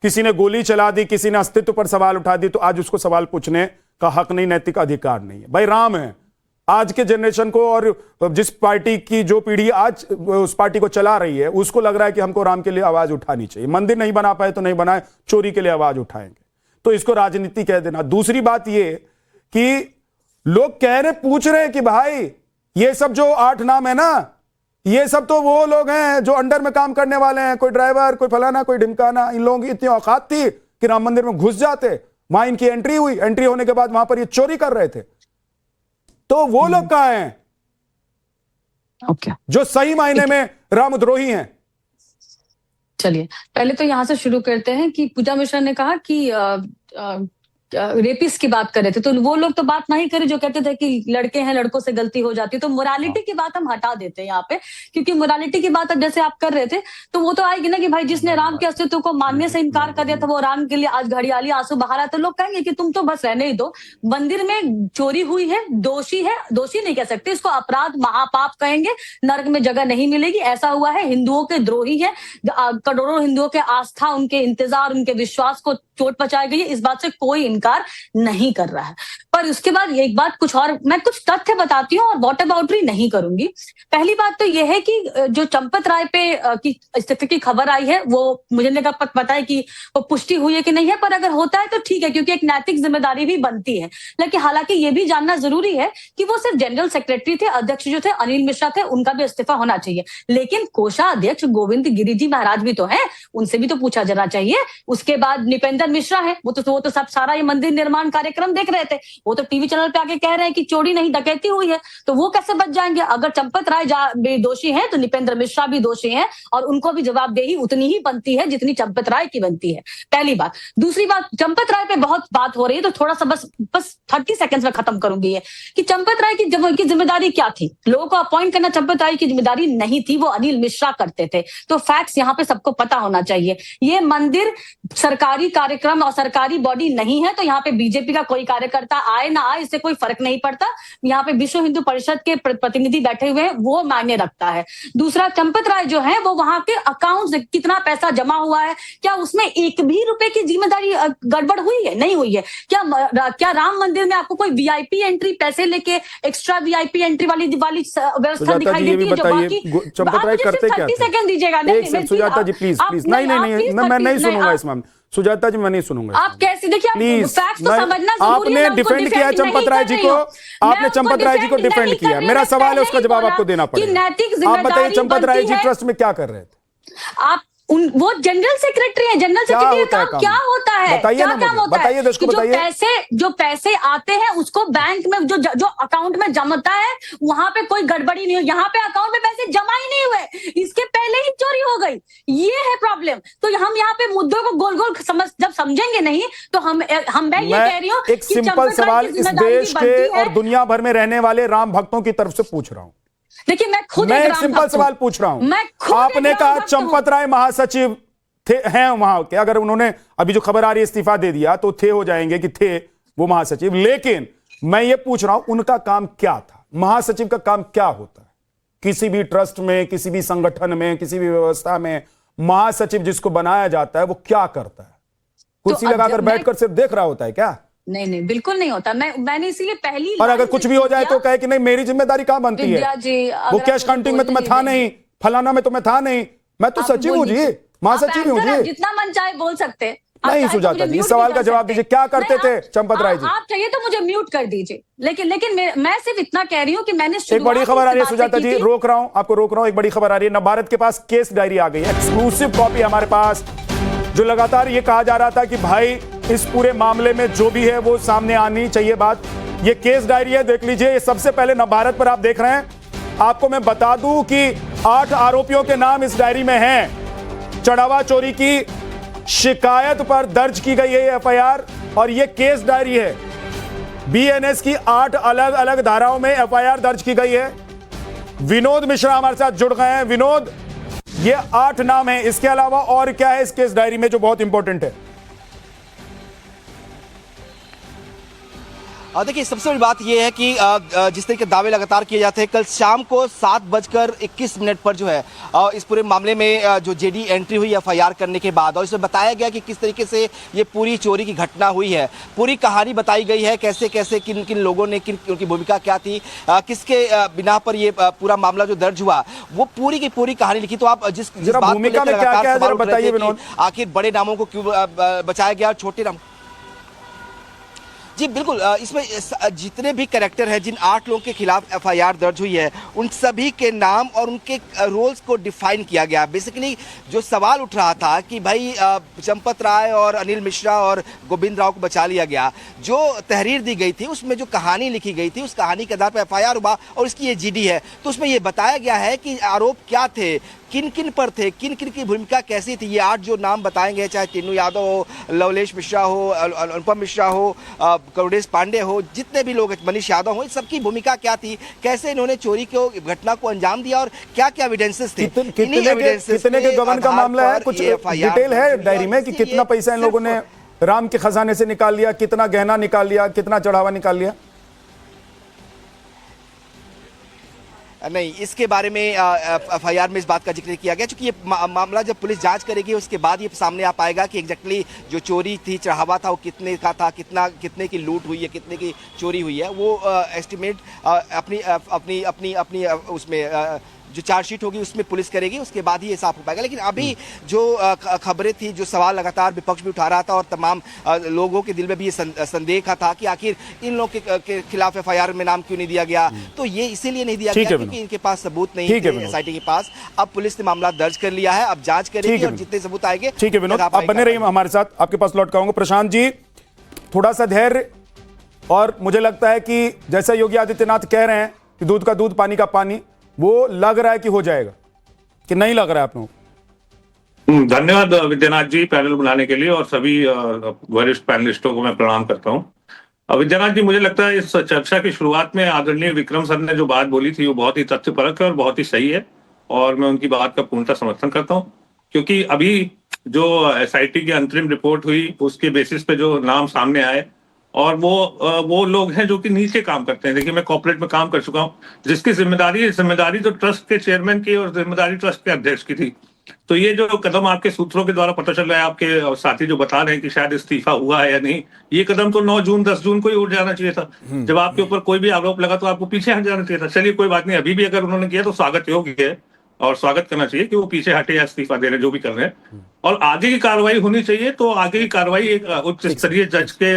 किसी ने गोली चला दी, किसी ने अस्तित्व पर सवाल उठा दी, तो आज उसको सवाल पूछने का हक नहीं, नैतिक अधिकार नहीं है। भाई राम है, आज के जनरेशन को और जिस पार्टी की जो पीढ़ी आज उस पार्टी को चला रही है उसको लग रहा है कि हमको राम के लिए आवाज उठानी चाहिए। मंदिर नहीं बना पाए तो नहीं बनाए, चोरी के लिए आवाज उठाएंगे, तो इसको राजनीति कह देना। दूसरी बात ये कि लोग पूछ रहे हैं कि भाई ये सब जो 8 नाम है ना, ये सब तो वो लोग हैं जो अंडर में काम करने वाले हैं, कोई ड्राइवर, कोई फलाना, कोई ढिमकाना। इन लोगों की इतनी औकात थी कि राम मंदिर में घुस जाते, वहां इनकी एंट्री हुई, एंट्री होने के बाद वहां पर ये चोरी कर रहे थे। तो वो लोग कहां हैं? जो सही मायने में रामद्रोही हैं? चलिए पहले तो यहां से शुरू करते हैं कि पूजा मिश्रा ने कहा कि रेपिस्ट की बात कर रहे थे, तो वो लोग तो बात नहीं करे जो कहते थे कि लड़के हैं, लड़कों से गलती हो जाती है। तो मोरालिटी की बात हम हटा देते हैं यहाँ पे, क्योंकि मोरालिटी की बात अब जैसे आप कर रहे थे तो वो तो आएगी ना कि भाई जिसने राम के अस्तित्व को मानने से इनकार कर दिया था, वो राम के लिए आज घड़ियाली आंसू बहा रहा है, तो लोग कहेंगे कि तुम तो बस रहने ही दो। मंदिर में चोरी हुई है, दोषी है, दोषी नहीं कह सकते इसको, अपराध महापाप कहेंगे, नर्क में जगह नहीं मिलेगी। ऐसा हुआ है, हिंदुओं के द्रोही है, करोड़ों हिंदुओं के आस्था, उनके इंतजार, उनके विश्वास को चोट पहुंचाई गई है, इस बात से कोई इनकार नहीं कर रहा है। पर उसके बाद एक बात कुछ और, मैं कुछ तथ्य बताती हूँ और वॉट अबाउटरी नहीं करूंगी। पहली बात तो यह है कि जो चंपत राय पे की इस्तीफे की खबर आई है, वो मुझे नहीं पता है कि वो पुष्टि हुई है कि नहीं है, पर अगर होता है तो ठीक है, क्योंकि एक नैतिक जिम्मेदारी भी बनती है। लेकिन हालांकि ये भी जानना जरूरी है कि वो सिर्फ जनरल सेक्रेटरी थे, अध्यक्ष जो थे अनिल मिश्रा थे, उनका भी इस्तीफा होना चाहिए। लेकिन कोषाध्यक्ष गोविंद गिरी जी महाराज भी तो हैं, उनसे भी तो पूछा जाना चाहिए। उसके बाद निपेंद्र मिश्रा है, वो तो सब सारा ये मंदिर निर्माण कार्यक्रम देख रहे थे, वो तो टीवी चैनल पे आके कह रहे हैं कि चोरी नहीं डकैती हुई है, तो वो कैसे बच जाएंगे? अगर चंपत राय भी दोषी हैं तो निपेंद्र मिश्रा भी दोषी हैं, और उनको भी जवाबदेही उतनी ही बनती है जितनी चंपत राय की बनती है। पहली बात। दूसरी बात, चंपत राय पे बहुत बात हो रही है, तो थोड़ा सा बस 30 सेकंड्स में खत्म करूंगी ये कि चंपत राय की जिम्मेदारी क्या थी। लोगों को अपॉइंट करना चंपत राय की जिम्मेदारी नहीं थी, वो अनिल मिश्रा करते थे। तो फैक्ट्स यहाँ पे सबको पता होना चाहिए। ये मंदिर सरकारी कार्यक्रम और सरकारी बॉडी नहीं है, तो यहाँ पे बीजेपी का कोई कार्यकर्ता आए ना आए, इससे कोई फर्क नहीं पड़ता। यहाँ पे विश्व हिंदू परिषद के प्रतिनिधि बैठे हुए हैं, वो मायने रखता है। दूसरा, चंपत राय जो है वो वहां के अकाउंट कितना पैसा जमा हुआ है, क्या उसमें एक भी रुपए की जिम्मेदारी गड़बड़ हुई है? नहीं हुई है। क्या राम मंदिर में आपको कोई वीआईपी एंट्री पैसे लेके एक्स्ट्रा वीआईपी एंट्री वाली व्यवस्था दिखाई देती है? जो बाकी चंपत राय करते क्या? 30 सेकंड दीजिएगा। सुजाता जी प्लीज नहीं, मैं नहीं सुनूंगा इस मामले। सुजाता जी मैं नहीं सुनूंगा। आप कैसे, देखिए प्लीज, फैक्ट्स तो समझना जरूरी है। आपने डिफेंड किया चंपत राय जी को, आपने चंपत राय जी को डिफेंड किया। मेरा सवाल है, उसका जवाब आपको देना पड़ेगा। आप बताइए चंपत राय जी ट्रस्ट में क्या कर रहे थे? आप वो जनरल सेक्रेटरी हैं। जनरल सेक्रेटरी का काम क्या होता है? बताइए ना, बताइए देश को, बताइए। जो पैसे आते हैं उसको बैंक में जो अकाउंट में जमता है, वहां पे कोई गड़बड़ी नहीं हो। यहाँ पे अकाउंट में पैसे जमा ही नहीं हुए, इसके पहले ही चोरी हो गई। ये है प्रॉब्लम। तो हम यहाँ पे मुद्दों को गोल गोल जब समझेंगे नहीं, तो मैं ये कह रही हूँ, एक सिंपल सवाल इस देश के और दुनिया भर में रहने वाले राम भक्तों की तरफ से पूछ रहा हूं। देखिए, मैं एक सिंपल सवाल पूछ रहा हूं। आपने कहा चंपत राय महासचिव हैं वहां के, अगर उन्होंने अभी जो खबर आ रही है इस्तीफा दे दिया तो थे हो जाएंगे कि थे वो महासचिव। लेकिन मैं ये पूछ रहा हूं, उनका काम क्या था? महासचिव का काम क्या होता है किसी भी ट्रस्ट में, किसी भी संगठन में, किसी भी व्यवस्था में? महासचिव जिसको बनाया जाता है वो क्या करता है? कुर्सी लगाकर बैठकर सिर्फ देख रहा होता है क्या? नहीं, बिल्कुल नहीं होता। मैंने इसीलिए पहली, और अगर कुछ भी हो जाए तो कहे कि नहीं मेरी जिम्मेदारी कहां बनती है? वो कैश काउंटिंग में तो मैं था नहीं, फलाना में तो मैं था नहीं, मैं तो सचिव हूँ जी, महासचिव हूँ जी। जितना मन चाहे बोल सकते हैं। नहीं सुजाता जी, इस सवाल का जवाब दीजिए, क्या करते थे चंपत राय जी? आप चाहिए तो मुझे म्यूट कर दीजिए, लेकिन मैं सिर्फ इतना कह रही हूँ कि मैंने एक बड़ी खबर आ रही है सुजाता जी, रोक रहा हूं, आपको रोक रहा हूं। एक बड़ी खबर आ रही है, नवभारत के पास केस डायरी आ गई है, एक्सक्लूसिव कॉपी हमारे पास, जो लगातार ये कहा जा रहा था कि भाई इस पूरे मामले में जो भी है वो सामने आनी चाहिए बात। ये केस डायरी है, देख लीजिए। ये सबसे पहले नवभारत पर आप देख रहे हैं। आपको मैं बता दूं कि 8 आरोपियों के नाम इस डायरी में हैं। चढ़ावा चोरी की शिकायत पर दर्ज की गई है एफआईआर, और ये केस डायरी है। बीएनएस की 8 अलग अलग धाराओं में एफआईआर दर्ज की गई है। विनोद मिश्रा हमारे साथ जुड़ गए हैं। विनोद, ये 8 नाम है, इसके अलावा और क्या है इस केस डायरी में जो बहुत इंपॉर्टेंट है? देखिए, सबसे बड़ी बात यह है कि जिस तरीके दावे लगातार किए जाते हैं, कल शाम को 7:21 पर जो है इस पूरे मामले में जो जेडी एंट्री हुई एफआईआर करने के बाद, और इसमें बताया गया कि किस तरीके से ये पूरी चोरी की घटना हुई है। पूरी कहानी बताई गई है, कैसे कैसे किन किन लोगों ने, उनकी भूमिका क्या थी, किसके बिना पर ये पूरा मामला जो दर्ज हुआ, वो पूरी की पूरी कहानी लिखी। तो आप जिस बात को लेकर लगातार सवाल उठ रहे थे कि आखिर बड़े नामों को क्यों बचाया गया, छोटे नाम। जी बिल्कुल, इसमें जितने भी कैरेक्टर हैं, जिन 8 लोगों के खिलाफ एफआईआर दर्ज हुई है, उन सभी के नाम और उनके रोल्स को डिफाइन किया गया। बेसिकली जो सवाल उठ रहा था कि भाई चंपत राय और अनिल मिश्रा और गोविंद राव को बचा लिया गया, जो तहरीर दी गई थी उसमें जो कहानी लिखी गई थी, उस कहानी के आधार पर एफआईआर हुआ और इसकी ये जीडी है। तो उसमें ये बताया गया है कि आरोप क्या थे, किन किन पर थे, किन किन की भूमिका कैसी थी। ये 8 जो नाम बताएंगे, चाहे टीनू यादव हो, लवलेश मिश्रा हो, अनुपम मिश्रा हो, करुणेश पांडे हो, जितने भी लोग, मनीष यादव हो, सबकी भूमिका क्या थी, कैसे इन्होंने चोरी को घटना को अंजाम दिया और क्या क्या एविडेंसेस थे। कितने के गबन का मामला है? कुछ डिटेल है डायरी में कि कितना पैसा इन लोगों ने राम के खजाने से निकाल लिया, कितना गहना निकाल लिया, कितना चढ़ावा निकाल लिया? नहीं, इसके बारे में एफआईआर में इस बात का जिक्र किया गया, क्योंकि ये मामला जब पुलिस जांच करेगी उसके बाद ये सामने आ पाएगा कि एग्जैक्टली जो चोरी थी, चढ़ावा था, वो कितने का था, कितने की लूट हुई है, कितने की चोरी हुई है, वो एस्टिमेट अपनी उसमें जो चार्जशीट होगी उसमें पुलिस करेगी, उसके बाद ही ये साफ हो पाएगा। लेकिन अभी जो खबरें थी, जो सवाल लगातार विपक्ष भी उठा रहा था और तमाम लोगों के दिल में भी ये संदेह था कि आखिर इन लोगों के खिलाफ एफआईआर में नाम क्यों नहीं दिया गया, तो ये इसीलिए नहीं दिया गया क्योंकि इनके पास सबूत नहीं थे एसआईटी के पास। अब पुलिस ने मामला दर्ज कर लिया है, अब जांच करेगी और जितने सबूत आएंगे। ठीक है विनोद, आप बने रहिए हमारे साथ, आपके पास लौट आऊंगा। प्रशांत जी, थोड़ा सा धैर्य, और मुझे लगता है कि जैसा योगी आदित्यनाथ कह रहे हैं कि दूध का दूध पानी का पानी, वो लग रहा है कि हो जाएगा, कि नहीं लग रहा है आप लोगों? धन्यवाद विद्यानाथ जी पैनल बुलाने के लिए, और सभी वरिष्ठ पैनलिस्टों को मैं प्रणाम करता हूं। विद्यानाथ जी, मुझे लगता है इस चर्चा की शुरुआत में आदरणीय विक्रम सर ने जो बात बोली थी वो बहुत ही तथ्यपरक है और बहुत ही सही है, और मैं उनकी बात का पूर्णतः समर्थन करता हूं। क्योंकि अभी जो एसआईटी की अंतरिम रिपोर्ट हुई उसके बेसिस पे जो नाम सामने आए, और वो लोग हैं जो कि नीचे काम करते हैं। देखिए, मैं कॉर्पोरेट में काम कर चुका हूं, जिसकी जिम्मेदारी जो ट्रस्ट के चेयरमैन की और जिम्मेदारी ट्रस्ट के अध्यक्ष की थी। तो ये जो कदम आपके सूत्रों के द्वारा पता चल रहा है, आपके साथी जो बता रहे हैं कि शायद इस्तीफा हुआ है या नहीं, ये कदम तो 9 जून 10 जून को ही उठ जाना चाहिए था। जब आपके ऊपर कोई भी आरोप लगा तो आपको पीछे हट जाना चाहिए था। चलिए कोई बात नहीं, अभी भी अगर उन्होंने किया तो स्वागत योग्य है और स्वागत करना चाहिए कि वो पीछे हटे या इस्तीफा दे रहे जो भी कर रहे हैं। और आगे की कार्रवाई होनी चाहिए, तो आगे की कार्रवाई एक उच्च स्तरीय जज के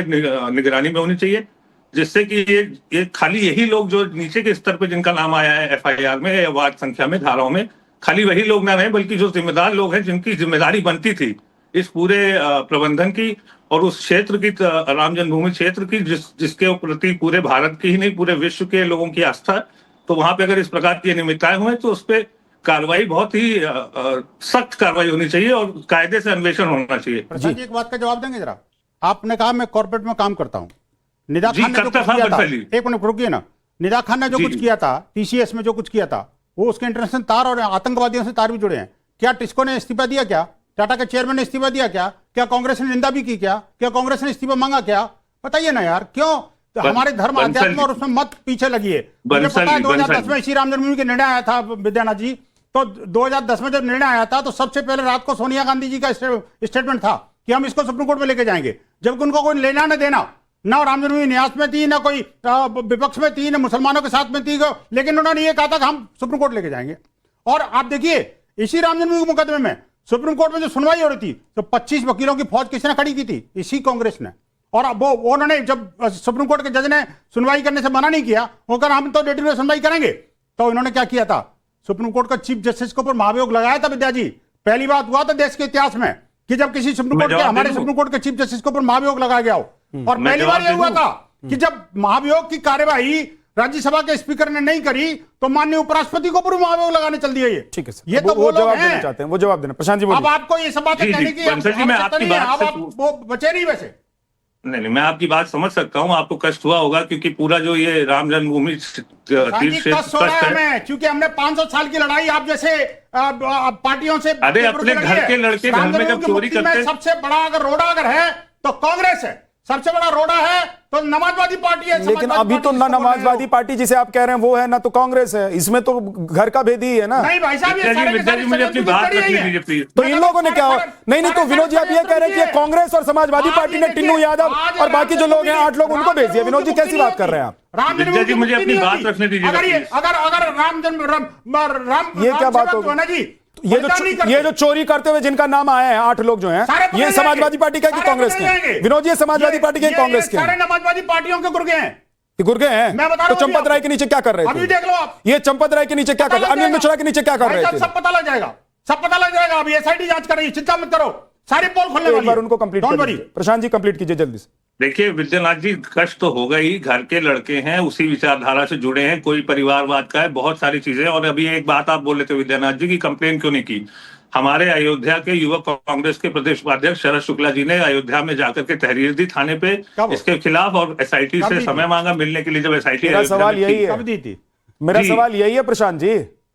निगरानी में होनी चाहिए, जिससे कि ये खाली यही लोग जो नीचे के स्तर पे जिनका नाम आया है एफआईआर में या वाद संख्या में, धाराओं में, खाली वही लोग ना रहे, बल्कि जो जिम्मेदार लोग हैं, जिनकी जिम्मेदारी बनती थी इस पूरे प्रबंधन की और उस क्षेत्र की, राम जन्मभूमि क्षेत्र की, जिसके प्रति पूरे भारत की ही नहीं पूरे विश्व के लोगों की आस्था, तो वहां पे अगर इस प्रकार की अनियमितताएं हुए तो उस पर कार्रवाई बहुत ही सख्त कार्रवाई होनी चाहिए और कायदे से अन्वेषण होना चाहिए। प्रसाद जी, एक बात का जवाब देंगे जरा? आपने कहा मैं कॉर्पोरेट में काम करता हूं, निदा खान ने जो कुछ किया था, एक मिनट रुकिए ना, निदा खान ने जो कुछ किया था, टीसीएस में जो कुछ किया था, वो उसके इंटरनेशनल तार और आतंकवादियों से तार भी जुड़े हैं। क्या टिस्को ने इस्तीफा दिया? क्या टाटा के चेयरमैन ने इस्तीफा दिया? क्या कांग्रेस ने निंदा भी की? क्या कांग्रेस ने इस्तीफा मांगा? क्या बताइए ना यार, क्यों हमारे धर्म अध्यात्म और उसमें मत पीछे लगी है? मुझे पता है 2010 में श्री राम जन्मभूमि के निर्णय आया था विद्यानाथ जी, तो 2010 में जब निर्णय आया था तो सबसे पहले रात को सोनिया गांधी जी का स्टेटमेंट था कि हम इसको सुप्रीम कोर्ट में लेके जाएंगे, जबकि उनको कोई लेना न देना, ना राम जन्मभूमि न्यास में थी, ना कोई विपक्ष में थी, ना मुसलमानों के साथ में थी, लेकिन उन्होंने ये कहा था कि हम सुप्रीम कोर्ट लेके जाएंगे। और आप देखिए, इसी राम जन्मभूमि के मुकदमे में सुप्रीम कोर्ट में जो सुनवाई हो रही थी तो 25 वकीलों की फौज किसने खड़ी की थी? इसी कांग्रेस ने। और वो उन्होंने, जब सुप्रीम कोर्ट के जज ने सुनवाई करने से मना नहीं किया, वो कहा हम तो डेटिव में सुनवाई करेंगे, तो इन्होंने क्या किया था? सुप्रीम कोर्ट का चीफ जस्टिस के ऊपर महाभियोग लगाया था। विद्या जी, पहली बात हुआ था देश के इतिहास में कि जब किसी सुप्रीम कोर्ट के, हमारे सुप्रीम कोर्ट के चीफ जस्टिस के ऊपर महाभियोग लगाया गया हो। और पहली बार यह हुआ था कि जब महाभियोग की कार्यवाही राज्यसभा के स्पीकर ने नहीं करी तो माननीय उपराष्ट्रपति को ऊपर महाभियोग लगाने चल दिया। ये ठीक है सर, ये तो वो जवाब देना चाहते हैं, वो जवाब देना। प्रशांत जी बोलिए। अब आपको ये सब बातें कहने की वो बचे नहीं वैसे। नहीं, मैं आपकी बात समझ सकता हूँ, आपको कष्ट हुआ होगा क्योंकि पूरा जो ये राम जन्मभूमि तीर्थ क्षेत्र, क्योंकि हमने 500 साल की लड़ाई आप जैसे पार्टियों से, अरे अपने घर के लड़के घर में जब चोरी करते हैं, सबसे बड़ा अगर रोड़ा अगर है तो कांग्रेस है, सबसे बड़ा रोड़ा है तो नमाजवादी पार्टी है। लेकिन अभी तो ना नमाजवादी पार्टी जिसे आप कह रहे हैं वो है, ना तो कांग्रेस है, इसमें तो घर का भेद ही है ना। नहीं भाई साहब, मुझे अपनी बात रखने दीजिए प्लीज। तो इन लोगों ने क्या? नहीं, तो विनोद जी आप ये कह रहे हैं कि कांग्रेस और समाजवादी पार्टी ने टिन्नू यादव और बाकी जो लोग हैं 8 लोग, उनको भेज दिया। विनोद जी कैसी बात कर रहे हैं आप? विद्या जी, मुझे अपनी बात रखने दीजिए। अगर राम, ये क्या बात होगी ना जी? ये जो चोरी करते हुए जिनका नाम आया है 8 लोग जो हैं, ये समाजवादी पार्टी का कि कांग्रेस के? विनोद जी, ये समाजवादी पार्टी के कांग्रेस के? सारे समाजवादी पार्टियों के गुर्गे हैं। गुर्गे हैं? तो चंपत राय के नीचे क्या कर रहे थे? अभी देख लो आप, ये चंपत राय के नीचे क्या कर रहे थे? अनिल मिश्रा के नीचे क्या कर रहे थे? सब पता लग जाएगा, सब पता लग जाएगा। अभी एसआईटी जांच कर रही है, चिंता मत करो, सारे पोल खोलने वाली है। एक बार उनको कंप्लीट कर दीजिए। प्रशांत जी कंप्लीट कीजिए जल्दी से। देखिए विद्यानाथ जी, कष्ट तो होगा ही, घर के लड़के हैं, उसी विचारधारा से जुड़े हैं, कोई परिवारवाद का है, बहुत सारी चीजें। और अभी एक बात आप बोल रहे थे विद्यानाथ जी की कंप्लेन क्यों नहीं की। हमारे अयोध्या के युवक कांग्रेस के प्रदेश उपाध्यक्ष शरद शुक्ला जी ने अयोध्या में जाकर के तहरीर दी थाने पे इसके खिलाफ, और एसआईटी से समय मांगा मिलने के लिए। जब एसआईटी, मेरा सवाल यही है, मेरा सवाल यही है प्रशांत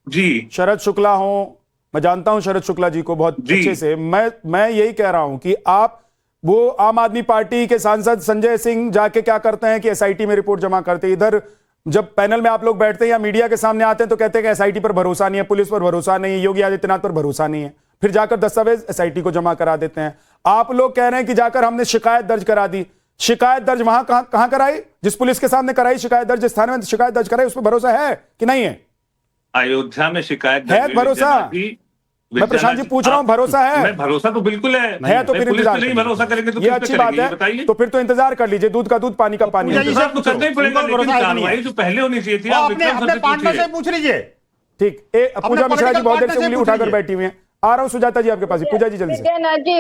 जी। शरद शुक्ला हो, मैं जानता हूं शरद शुक्ला जी को बहुत अच्छे से। मैं यही कह रहा हूं कि आप, वो आम आदमी पार्टी के सांसद संजय सिंह जाके क्या करते हैं कि एसआईटी में रिपोर्ट जमा करते, इधर जब पैनल में आप लोग बैठते हैं या मीडिया के सामने आते हैं तो कहते हैं कि एसआईटी पर भरोसा नहीं है, पुलिस पर भरोसा नहीं है, योगी आदित्यनाथ पर भरोसा नहीं है, फिर जाकर दस्तावेज एसआईटी को जमा करा देते हैं। आप लोग कह रहे हैं कि जाकर हमने शिकायत दर्ज करा दी। शिकायत दर्ज वहां कहां कराई? जिस पुलिस के सामने कराई शिकायत दर्ज, जिस थाने में शिकायत दर्ज कराई, उस पर भरोसा है कि नहीं है? अयोध्या में शिकायत है भरोसा? मैं प्रशांत जी पूछ रहा हूं, भरोसा है? मैं भरोसा तो बिल्कुल है तो फिर पुलिस इंतजार पे नहीं भरोसा करेंगे तो ये अच्छी बात है। बताइए। तो फिर तो इंतजार कर लीजिए, दूध का दूध पानी का पानी। तो करना ही पड़ेगा, लेकिन कार्रवाई जो पहले होनी चाहिए थी आप अपने पार्टनर से पूछ लीजिए। ठीक, पूजा मिश्रा जी बहुत देर से उंगली उठाकर बैठी हुई हैं। आ रहा हूं सुजाता जी आपके पास। पूजा जी जल्दी से। विद्यानाथ जी,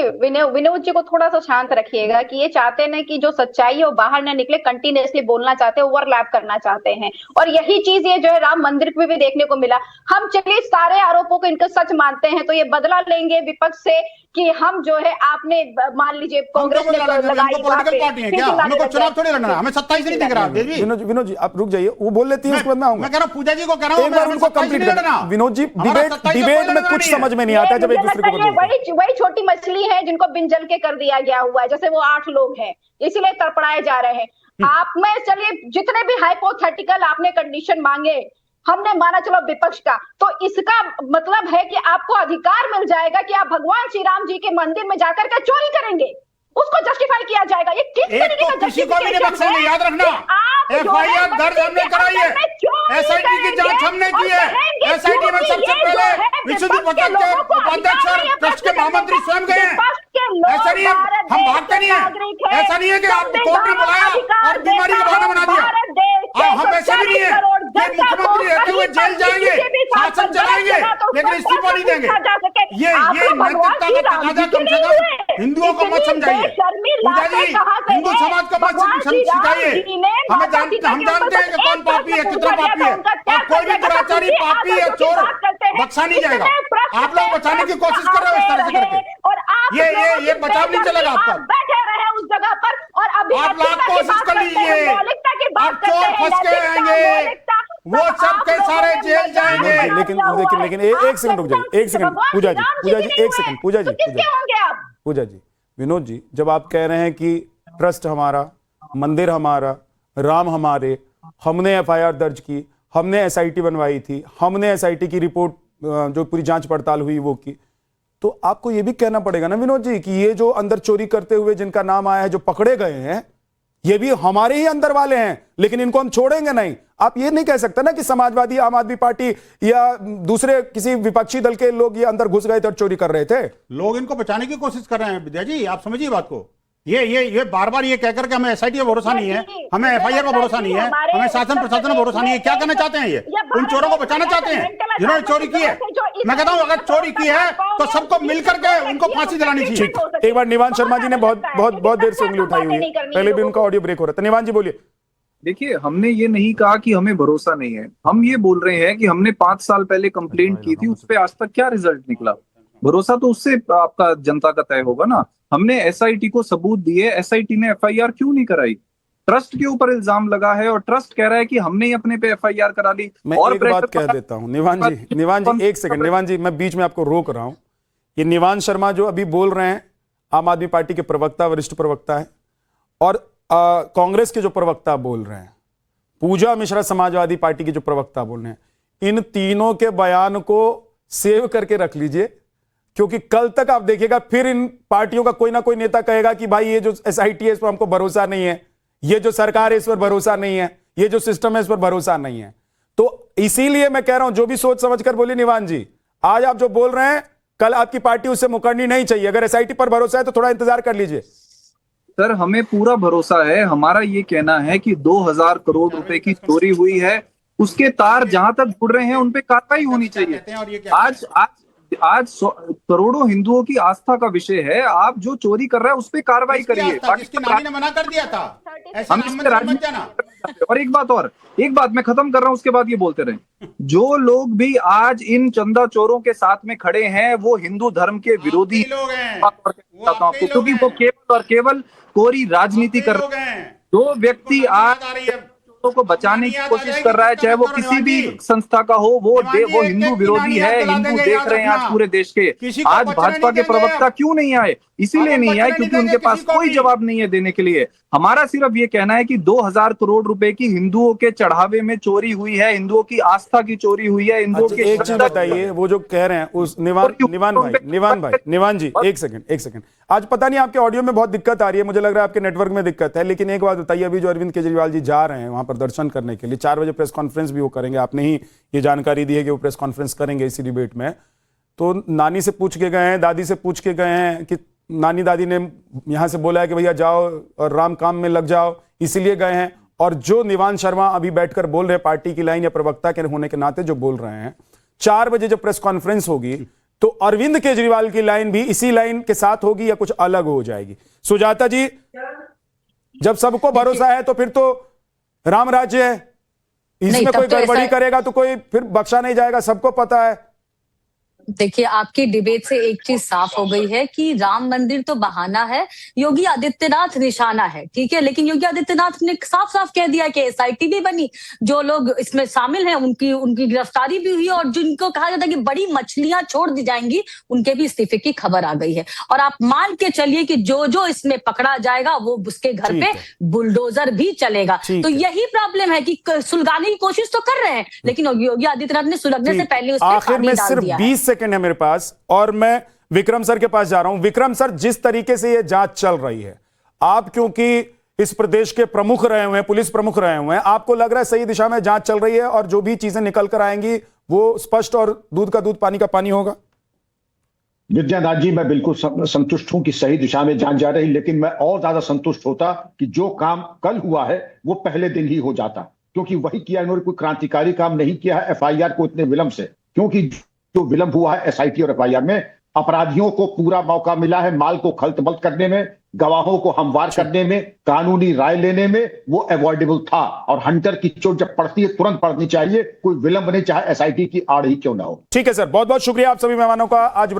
विनोद जी को थोड़ा सा शांत रखिएगा कि ये चाहते हैं कि जो सच्चाई है वो बाहर ना निकले, कंटिन्यूअसली बोलना चाहते हैं, ओवरलैप करना चाहते हैं, और यही चीज ये जो है राम मंदिर पे भी देखने को मिला। हम चलिए सारे आरोपों को इनका सच मानते हैं तो ये बदला लेंगे विपक्ष से कि हम जो है आपने मान लीजिए कांग्रेस ने लगाई पॉलिटिकल पार्टी है क्या? हमें कोई चुनाव थोड़ी लड़ना है, हमें सत्ता ही नहीं दिख रहा। विनोद जी आप रुक जाइए, वो बोल लेती है उसके बाद मैं आऊंगा। मैं कह रहा हूं पूजा जी को कह रहा हूं एक बार उनको कंप्लीट करना। विनोद जी डिबेट में कुछ समझ में नहीं आता जब एक दूसरे को वही छोटी मछली है जिनको बिन जल के कर दिया गया हुआ है, जैसे वो 8 लोग हैं इसीलिए तड़पड़ाए जा रहे हैं। आप में चलिए जितने भी हाइपोथेटिकल आपने कंडीशन मांगे हमने माना, चलो विपक्ष का, तो इसका मतलब है कि आपको अधिकार मिल जाएगा कि आप भगवान श्री राम जी के मंदिर में जाकर के चोरी करेंगे, उसको जस्टिफाई किया जाएगा। ये किस तरीके का किसी को भी नहीं बख्शेंगे, याद रखना। एफआईआर दर्ज हमने कराई है, एसआईटी की जांच हमने की है। एसआईटी में सबसे पहले विशुद्ध पथक के उपाध्यक्ष और ट्रस्ट के महामंत्री स्वयं गए हैं। ऐसा नहीं है हम भागते नहीं है, ऐसा नहीं है कि आपने कोर्ट में बुलाया और बीमारी का बहाना बना दिया। हम ऐसे भी नहीं है कि मुख्यमंत्री रहते हुए जेल जाएंगे, शासन चलाएंगे, लेकिन इस्तीफा नहीं देंगे। ये नैतिकता का तकाजा कम से कम हिंदुओं को मत समझाइए। पूजा जी हिंदू समाज को मत सिखाइए। हम जानते हैं कि कौन पापी है, कितना पापी है, और कोई भी दुराचारी पापी या चोर बख्शा नहीं जाएगा। आप लोग बचाने की कोशिश कर रहे हो इस तरह से करके, ये बचाव नहीं चलेगा आपका। बैठे रहे उस जगह पर और अभी आप लाख कोशिश कर लीजिए, आप चोर फंस के आएंगे, वो सब के सारे जेल जाएंगे। लेकिन एक सेकंड रुक जाइए, एक सेकंड पूजा जी एक सेकंड। पूजा जी विनोद जी, जब आप कह रहे हैं कि ट्रस्ट हमारा, मंदिर हमारा, राम हमारे, हमने एफआईआर दर्ज की, हमने एसआईटी बनवाई थी, हमने एसआईटी की रिपोर्ट जो पूरी जांच पड़ताल हुई वो की, तो आपको ये भी कहना पड़ेगा ना विनोद जी कि ये जो अंदर चोरी करते हुए जिनका नाम आया है, जो पकड़े गए हैं, ये भी हमारे ही अंदर वाले हैं, लेकिन इनको हम छोड़ेंगे नहीं। आप ये नहीं कह सकते ना कि समाजवादी, आम आदमी पार्टी या दूसरे किसी विपक्षी दल के लोग ये अंदर घुस गए थे और चोरी कर रहे थे। लोग इनको बचाने की कोशिश कर रहे हैं विद्या जी, आप समझिए बात को। ये बार बार ये कहकर के हमें एसआईटी का भरोसा नहीं है, हमें एफआईआर का भरोसा नहीं है, हमें शासन प्रशासन का भरोसा नहीं है। क्या करना चाहते हैं ये? उन चोरों को बचाना चाहते हैं जिन्होंने चोरी की है। मैं कहता हूं अगर चोरी की है तो सबको मिलकर के उनको फांसी दिलानी चाहिए। एक बार निवान शर्मा जी ने बहुत देर से उंगली उठाई हुई है, पहले भी उनका ऑडियो ब्रेक हो रहा था। निवान जी बोलिए। देखिए, हमने ये नहीं कहा कि हमें भरोसा नहीं है, हम ये बोल रहे हैं कि हमने 5 साल पहले कंप्लेंट की थी, उस पर आज तक क्या रिजल्ट निकला। भरोसा तो उससे आपका जनता का तय होगा ना। हमने एसआईटी को सबूत दिए, एसआईटी ने एफआईआर क्यों नहीं कराई? ट्रस्ट के ऊपर इल्जाम लगा है और ट्रस्ट कह रहा है कि हमने ही अपने पे एफआईआर करा ली। मैं और एक बात कह देता हूं निवान जी एक सेकंड। निवान जी मैं बीच में आपको रोक रहा हूं। ये निवान शर्मा जो अभी बोल रहे हैं, आम आदमी पार्टी के प्रवक्ता, वरिष्ठ प्रवक्ता है, और कांग्रेस के जो प्रवक्ता बोल रहे हैं, पूजा मिश्रा समाजवादी पार्टी के जो प्रवक्ता बोल रहे हैं, इन तीनों के बयान को सेव करके रख लीजिए, क्योंकि कल तक आप देखिएगा फिर इन पार्टियों का कोई ना कोई नेता कहेगा कि भाई ये जो एसआईटी है इस पर हमको भरोसा नहीं है, ये जो सरकार है इस पर भरोसा नहीं है, ये जो सिस्टम है इस पर भरोसा नहीं है। तो इसीलिए मैं कह रहा हूं जो भी सोच समझ कर बोलिए निवान जी, आज आप जो बोल रहे हैं कल आपकी पार्टी उससे मुकरनी नहीं चाहिए। अगर एसआईटी पर भरोसा है तो थोड़ा इंतजार कर लीजिए। सर, हमें पूरा भरोसा है। हमारा ये कहना है कि 2000 करोड़ रुपए की चोरी हुई है, उसके तार जहां तक जुड़ रहे हैं उन पे कार्रवाई होनी चाहिए। आज करोड़ों हिंदुओं की आस्था का विषय है, आप जो चोरी कर रहे हैं उस पे कार्रवाई करिए। नानी ने मना कर दिया था हम और एक बात मैं खत्म कर रहा हूं, उसके बाद ये बोलते रहे। जो लोग भी आज इन चंदा चोरों के साथ में खड़े हैं वो हिंदू धर्म के विरोधी लोग हैं, क्योंकि वो केवल और केवल कोरी राजनीति कर रहे हैं। जो व्यक्ति आज करोड़ों को बचाने की कोशिश कर रहा है, चाहे वो किसी भी संस्था का हो, वो हिंदू विरोधी है। हिंदू देख रहे हैं आज पूरे देश के। आज भाजपा के प्रवक्ता क्यों नहीं आए? इसीलिए नहीं आए क्योंकि उनके पास कोई जवाब नहीं है देने के लिए। हमारा सिर्फ ये कहना है कि 2000 करोड़ रुपए की हिंदुओं के चढ़ावे में चोरी हुई है, हिंदुओं की आस्था की चोरी हुई है, हिंदुओं की। एक चीज बताइए, वो जो कह रहे हैं उस निवान जी, एक सेकंड। आज पता नहीं आपके ऑडियो में बहुत दिक्कत आ रही है, मुझे लग रहा है आपके नेटवर्क में दिक्कत है। लेकिन एक बात बताइए, अभी जो अरविंद केजरीवाल जी जा रहे हैं वहां पर दर्शन करने के लिए, 4 बजे प्रेस कॉन्फ्रेंस भी वो करेंगे, आपने ही ये जानकारी दी है कि वो प्रेस कॉन्फ्रेंस करेंगे इसी डिबेट में। तो नानी से पूछ के गए हैं, दादी से पूछ के गए हैं कि नानी दादी ने यहां से बोला है कि भैया जाओ और राम काम में लग जाओ, इसीलिए गए हैं। और जो निवान शर्मा अभी बैठकर बोल रहे हैं, पार्टी की लाइन या प्रवक्ता के होने के नाते जो बोल रहे हैं, 4 बजे जब प्रेस कॉन्फ्रेंस होगी तो अरविंद केजरीवाल की लाइन भी इसी लाइन के साथ होगी या कुछ अलग हो जाएगी? सुजाता जी, जब सबको भरोसा है तो फिर तो राम राज्य है, इसमें कोई गड़बड़ी करेगा तो कोई फिर बख्शा नहीं जाएगा, सबको पता है। देखिए, आपकी डिबेट से एक चीज साफ हो गई है कि राम मंदिर तो बहाना है, योगी आदित्यनाथ निशाना है, ठीक है। लेकिन योगी आदित्यनाथ ने साफ साफ कह दिया कि एसआईटी भी बनी, जो लोग इसमें शामिल हैं उनकी गिरफ्तारी भी हुई, और जिनको कहा जाता है कि बड़ी मछलियां छोड़ दी जाएंगी, उनके भी इस्तीफे की खबर आ गई है। और आप मान के चलिए कि जो इसमें पकड़ा जाएगा वो उसके घर पे बुलडोजर भी चलेगा। तो यही प्रॉब्लम है कि सुलगाने की कोशिश तो कर रहे हैं, लेकिन योगी आदित्यनाथ ने सुलगने से पहले उस पर पानी डाल दिया है। 20 सेकंड है मेरे पास और मैं विक्रम सर के पास जा रहा हूं। विक्रम सर, जिस तरीके से यह जांच चल रही है, आप क्योंकि इस प्रदेश के प्रमुख रहे हुए हैं, पुलिस प्रमुख रहे हुए हैं, आपको लग रहा है सही दिशा में जांच चल रही है और जो भी चीजें निकल कर आएंगी वो स्पष्ट और दूध का दूध पानी का पानी होगा? विद्यानाथ जी, मैं बिल्कुल संतुष्ट हूं कि सही दिशा में जांच जा रही, लेकिन मैं और ज्यादा संतुष्ट होता कि जो काम कल हुआ है वो पहले दिन ही हो जाता, क्योंकि वही किया। इन्होंने कोई क्रांतिकारी काम नहीं किया है एफआईआर को इतने विलंब से, क्योंकि जो विलंब हुआ है एसआईटी और एफआईआर में, अपराधियों को पूरा मौका मिला है माल को खल्त-बल्त करने में, गवाहों को हमवार करने में, कानूनी राय लेने में। वो अवॉइडेबल था और हंटर की चोट जब पड़ती है तुरंत पड़नी चाहिए, कोई विलंब नहीं, चाहे एसआईटी की आड़ ही क्यों ना हो। ठीक है सर, बहुत बहुत शुक्रिया आप सभी मेहमानों का। आज